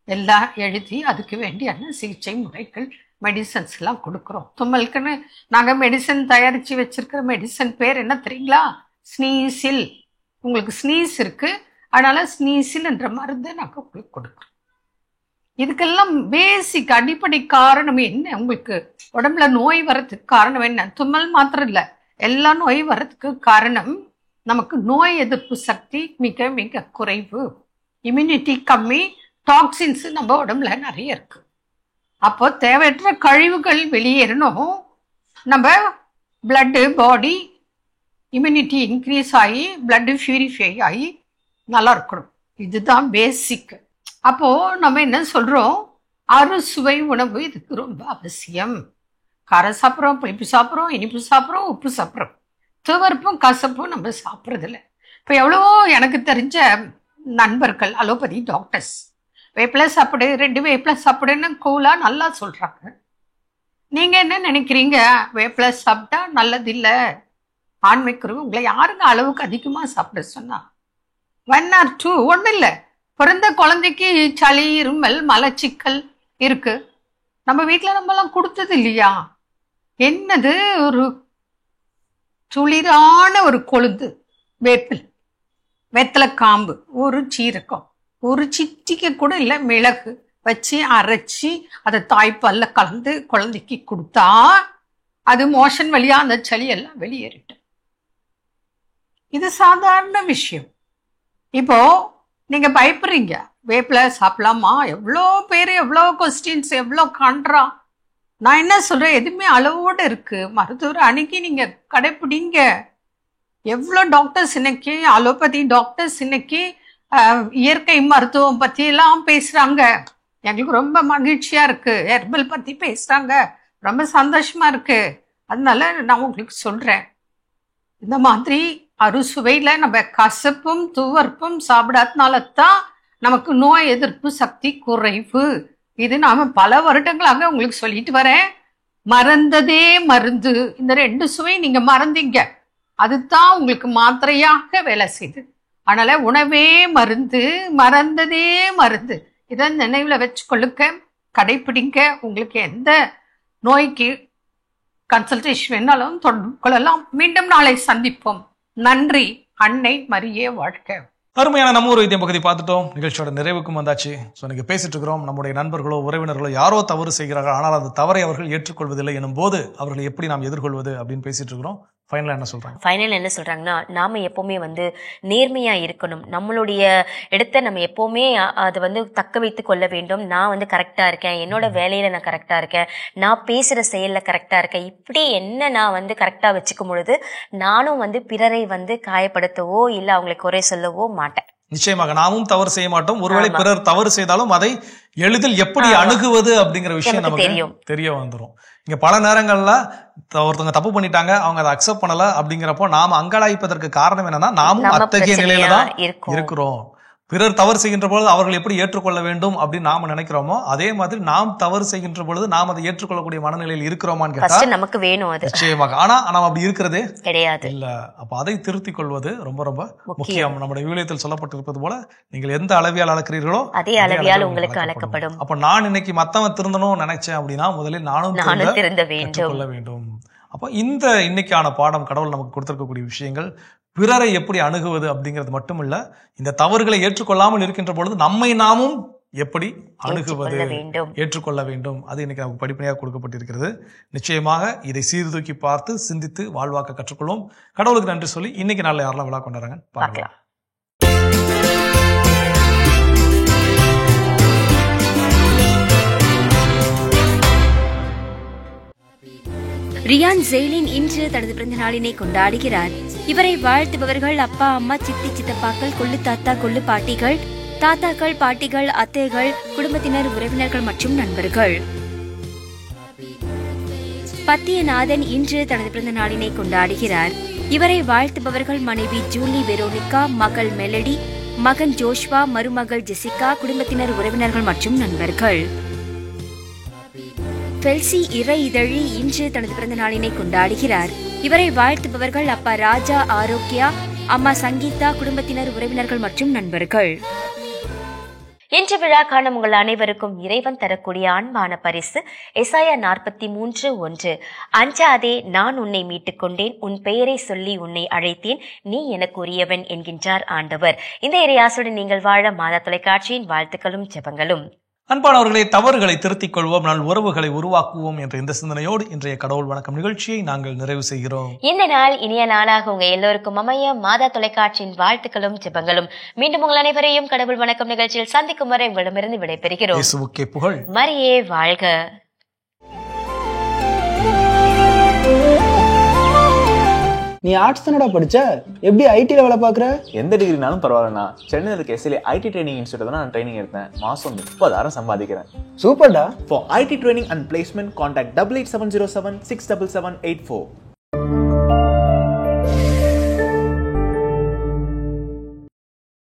எல்லாம் எழுதி அதுக்கு வேண்டியான சிகிச்சை முறைகள் மெடிசன்ஸ் எல்லாம் கொடுக்குறோம். தும்மலுக்குன்னு நாங்கள் மெடிசன் தயாரித்து வச்சுருக்கிற மெடிசன் பேர் என்ன தெரியுங்களா? ஸ்னீசில். உங்களுக்கு ஸ்னீஸ் இருக்குது, அதனால் ஸ்னீசில் என்ற மருந்தை நாங்கள் உங்களுக்கு கொடுக்குறோம். இதுக்கெல்லாம் பேசிக் அடிப்படை காரணம் என்ன? உங்களுக்கு உடம்புல நோய் வர்றதுக்கு காரணம் என்ன? தும்மல் மாத்திரம் இல்லை, எல்லா நோய் வர்றதுக்கு காரணம் நமக்கு நோய் எதிர்ப்பு சக்தி மிக மிக குறைவு, இம்யூனிட்டி கம்மி, டாக்ஸின்ஸ் நம்ம உடம்புல நிறைய இருக்கு. அப்போ தேவையற்ற கழிவுகள் வெளியேறணும், நம்ம பிளட்டு பாடி இம்யூனிட்டி இன்க்ரீஸ் ஆகி பிளட்டு பியூரிஃபை ஆகி நல்லா இருக்கணும். இதுதான் பேசிக். அப்போ நம்ம என்ன சொல்றோம்? அறுசுவை உணவு இதுக்கு ரொம்ப அவசியம். காரம் சாப்பிட்றோம், புளிப்பு சாப்பிட்றோம், இனிப்பு சாப்பிட்றோம், உப்பு சாப்பிட்றோம், துவர்ப்பும் கசப்பும் நம்ம சாப்பிட்றதில்ல. இப்போ எவ்வளவோ எனக்கு தெரிஞ்ச நண்பர்கள் அலோபதி டாக்டர்ஸ் வேப்பிலை சாப்பிடு, 2 வேப்பிலை சாப்பிடுன்னு கூலாக நல்லா சொல்கிறாங்க. நீங்கள் என்ன நினைக்கிறீங்க? வேப்பிலை சாப்பிட்டா நல்லதில்லை, ஆண்மைக்குறவு. உங்களை யாருங்க அளவுக்கு அதிகமாக சாப்பிட சொன்னா? 1 or 2 ஒன்றும் இல்லை. பிறந்த குழந்தைக்கு சளி, இருமல், மலச்சிக்கல் இருக்கு, நம்ம வீட்டில் நம்மலாம் கொடுத்தது இல்லையா? என்னது ஒரு துளிரான ஒரு கொழுந்து வேப்பில், வெத்தலை காம்பு, ஒரு சீரகம், ஒரு சிட்டிக்கை கூட இல்லை மிளகு வச்சு அரைச்சி அதை தாய்ப்பால்ல கலந்து குழந்தைக்கு கொடுத்தா அது மோஷன் வழியா அந்த சளி எல்லாம் வெளியேறிட்டு. இது சாதாரண விஷயம். இப்போ நீங்க பயப்படுறீங்க, வேப்பிலை சாப்பிடலாமா? எவ்வளோ பேர், எவ்வளோ கொஸ்டின்ஸ், எவ்வளோ காண்றா. நான் என்ன சொல்றேன், எதுவுமே அளவோடு இருக்கு. மருத்துவர் அன்னைக்கு நீங்க கடைப்பிடிங்க. எவ்வளோ டாக்டர்ஸ் இன்னைக்கு, அலோபதி டாக்டர்ஸ் இன்னைக்கு இயற்கை மருத்துவம் பத்தி எல்லாம் பேசுறாங்க. எங்களுக்கு ரொம்ப மகிழ்ச்சியா இருக்கு. ஹெர்பல் பத்தி பேசுறாங்க, ரொம்ப சந்தோஷமா இருக்கு. அதனால நான் உங்களுக்கு சொல்றேன், இந்த மாதிரி அறுசுவையில நம்ம கசப்பும் துவர்ப்பும் சாப்பிடாதனால தான் நமக்கு நோய் எதிர்ப்பு சக்தி குறைவு. இது நாம பல வருடங்களாக உங்களுக்கு சொல்லிட்டு வரேன். மறந்ததே மருந்து. இந்த 2 சுவை நீங்க மறந்தீங்க, அதுதான் உங்களுக்கு மாத்திரையாக வேலை செய்யுது. அதனால உணவே மருந்து, மறந்ததே மருந்து. இதை நினைவுல வச்சுக்கொள்ளுங்க, கடைப்பிடிங்க. உங்களுக்கு எந்த நோய்க்கு கன்சல்டேஷன் வேணாலும் தொடர்பு கொள்ளலாம். மீண்டும் நாளை சந்திப்போம். நன்றி. அன்னை மரியே வாழ்க. அருமையான நம்ம ஒரு வைத்தியம் பகுதி பார்த்துட்டோம். நிகழ்ச்சியோட நிறைவுக்கும் வந்தாச்சு. ஸோ இன்னைக்கு பேசிட்டு இருக்கிறோம், நம்முடைய நண்பர்களோ உறவினர்களோ யாரோ தவறு செய்கிறார்கள், ஆனால் அந்த தவறை அவர்கள் ஏற்றுக்கொள்வதில்லை எனும் போது அவர்களை எப்படி நாம் எதிர்கொள்வது அப்படின்னு பேசிட்டு இருக்கிறோம். ஃபைனலாக என்ன சொல்கிறாங்க? ஃபைனல் என்ன சொல்கிறாங்கன்னா, நாம் எப்போவுமே வந்து நேர்மையாக இருக்கணும். நம்மளுடைய இடத்த நம்ம எப்போவுமே அதை வந்து தக்க வைத்து கொள்ள வேண்டும். நான் வந்து கரெக்டாக இருக்கேன், என்னோட வேலையில் நான் கரெக்டாக இருக்கேன், நான் பேசுகிற செயலில் கரெக்டாக இருக்கேன், இப்படி என்ன நான் வந்து கரெக்டாக வச்சுக்கும் பொழுது நானும் வந்து பிறரை வந்து காயப்படுத்தவோ இல்லை அவங்களை குறை சொல்லவோ மாட்டேன். நிச்சயமாக நாமும் தவறு செய்ய மாட்டோம். ஒருவேளை பிறர் தவறு செய்தாலும் அதை எளிதில் எப்படி அணுகுவது அப்படிங்கிற விஷயம் நமக்கு தெரிய வந்துடும். இங்க பல நேரங்கள்ல ஒருத்தவங்க தப்பு பண்ணிட்டாங்க, அவங்க அதை அக்செப்ட் பண்ணல அப்படிங்கிறப்போ நாம அங்கலாய்ப்பதற்கு காரணம் என்னன்னா, நாமும் அத்தகைய நிலையில தான் இருக்கிறோம். பிறர் தவறு செய்கின்ற பொழுது அவர்கள் எப்படி ஏற்றுக்கொள்ள வேண்டும் அப்படின்னு நாம நினைக்கிறோமோ, அதே மாதிரி நாம் தவறு செய்கின்ற பொழுது நாம் அதை ஏற்றுக்கொள்ளக்கூடிய மனநிலையில் இருக்கிறோமான்னு கேட்டா நமக்கு வேணும் அது. நிச்சயமாக. ஆனா நாம் அப்படி இருக்கிறதே கிடையாது. இல்ல. அப்ப அதை திருத்திக் கொள்வது ரொம்ப ரொம்ப முக்கியம். நம்முடைய விவிலியத்தில் சொல்லப்பட்டிருப்பது போல, நீங்கள் எந்த அளவியால் அளக்கிறீர்களோ அதே அளவியால் உங்களுக்கு அளக்கப்படும். அப்ப நான் இன்னைக்கு மத்தவன் திருந்தணும் நினைச்சேன் அப்படின்னா முதலில் நானும் திருந்த வேண்டும். அப்ப இந்த இன்னைக்கான பாடம் கடவுள் நமக்கு கொடுத்திருக்கக்கூடிய விஷயங்கள் பிறரை எப்படி அணுகுவது அப்படிங்கிறது மட்டும் இல்ல, இந்த தவறுகளை ஏற்றுக்கொள்ளாமல் இருக்கின்ற பொழுது நம்மை நாமும் எப்படி அணுகுவது, ஏற்றுக்கொள்ள வேண்டும். அது இன்னைக்கு நமக்கு படிப்படியாக கொடுக்கப்பட்டிருக்கிறது. நிச்சயமாக இதை சீர்தூக்கி பார்த்து சிந்தித்து வாழ்வாக்க கற்றுக்கொள்வோம். கடவுளுக்கு நன்றி சொல்லி இன்னைக்கு நாளில் யாரெல்லாம் விழா கொண்டாடுறாங்க பார்க்கலாம். ரியான் ஜெய்லின் இன்று தனது பிறந்த நாளினை கொண்டாடுகிறார். இவரை வாழ்த்துபவர்கள் அப்பா, அம்மா, சித்தி, சித்தப்பாக்கள், கொள்ளு தாத்தா, கொள்ளு பாட்டிகள், தாத்தாக்கள், பாட்டிகள், அத்தைகள், குடும்பத்தினர், உறவினர்கள் மற்றும் நண்பர்கள். பத்தியநாதன் இன்று தனது பிறந்த நாளினை கொண்டாடுகிறார். இவரை வாழ்த்துபவர்கள் மனைவி ஜூலி வெரோனிகா, மகள் மெலடி, மகன் ஜோஷ்வா, மருமகள் ஜெசிகா, குடும்பத்தினர், உறவினர்கள் மற்றும் நண்பர்கள். பெல்சி இறை இதழி இன்று தனது பிறந்த நாளினை கொண்டாடுகிறார். இவரை வாழ்த்துபவர்கள் அப்பா ராஜா, ஆரோக்கியா, அம்மா சங்கீதா, குடும்பத்தினர், உறவினர்கள் மற்றும் நண்பர்கள். இன்று விழா காணும் உங்கள் அனைவருக்கும் இறைவன் தரக்கூடிய அன்பான பரிசு எசாயா 43:1. அஞ்சாதே, நான் உன்னை மீட்டுக் கொண்டேன், உன் பெயரை சொல்லி உன்னை அழைத்தேன், நீ எனக்கு உரியவன் என்கின்றார் ஆண்டவர். இந்த இறையாசுடன் நீங்கள் வாழ மாதா தொலைக்காட்சியின் வாழ்த்துக்களும் ஜெபங்களும். அன்பானவர்களே, தவறுகளை திருத்திக் கொள்வோம், நல் உறவுகளை உருவாக்குவோம் என்ற இந்த சிந்தனையோடு இன்றைய கடவுள் வணக்கம் நிகழ்ச்சியை நாங்கள் நிறைவு செய்கிறோம். இந்த நாள் இனிய நாளாக உங்க எல்லோருக்கும் அமைய மாதா தொலைக்காட்சியின் வாழ்த்துக்களும் ஜெபங்களும். மீண்டும் உங்கள் அனைவரையும் கடவுள் வணக்கம் நிகழ்ச்சியில் சந்திக்கும் வரை உங்களிடமிருந்து விடைபெறுகிறோம். இயேசுவுக்கே புகழ். மரியே வாழ்க. நீ ஆர்ட்ஸ் தானடா படிச்ச, எப்படி ஐடில வேலை பாக்குற? எந்த டிகிரினாலும் பரவாயில்லண்ணா. சென்னையில் இருக்க எஸ்எல்ஏ ஐடி ட்ரைனிங் இன்ஸ்டியூட் தான் நான் ட்ரைனிங் எடுத்தேன். மாசம் 30,000 சம்பாதிக்கிறேன். சூப்பர்டா. For IT training and placement, contact 8870767784.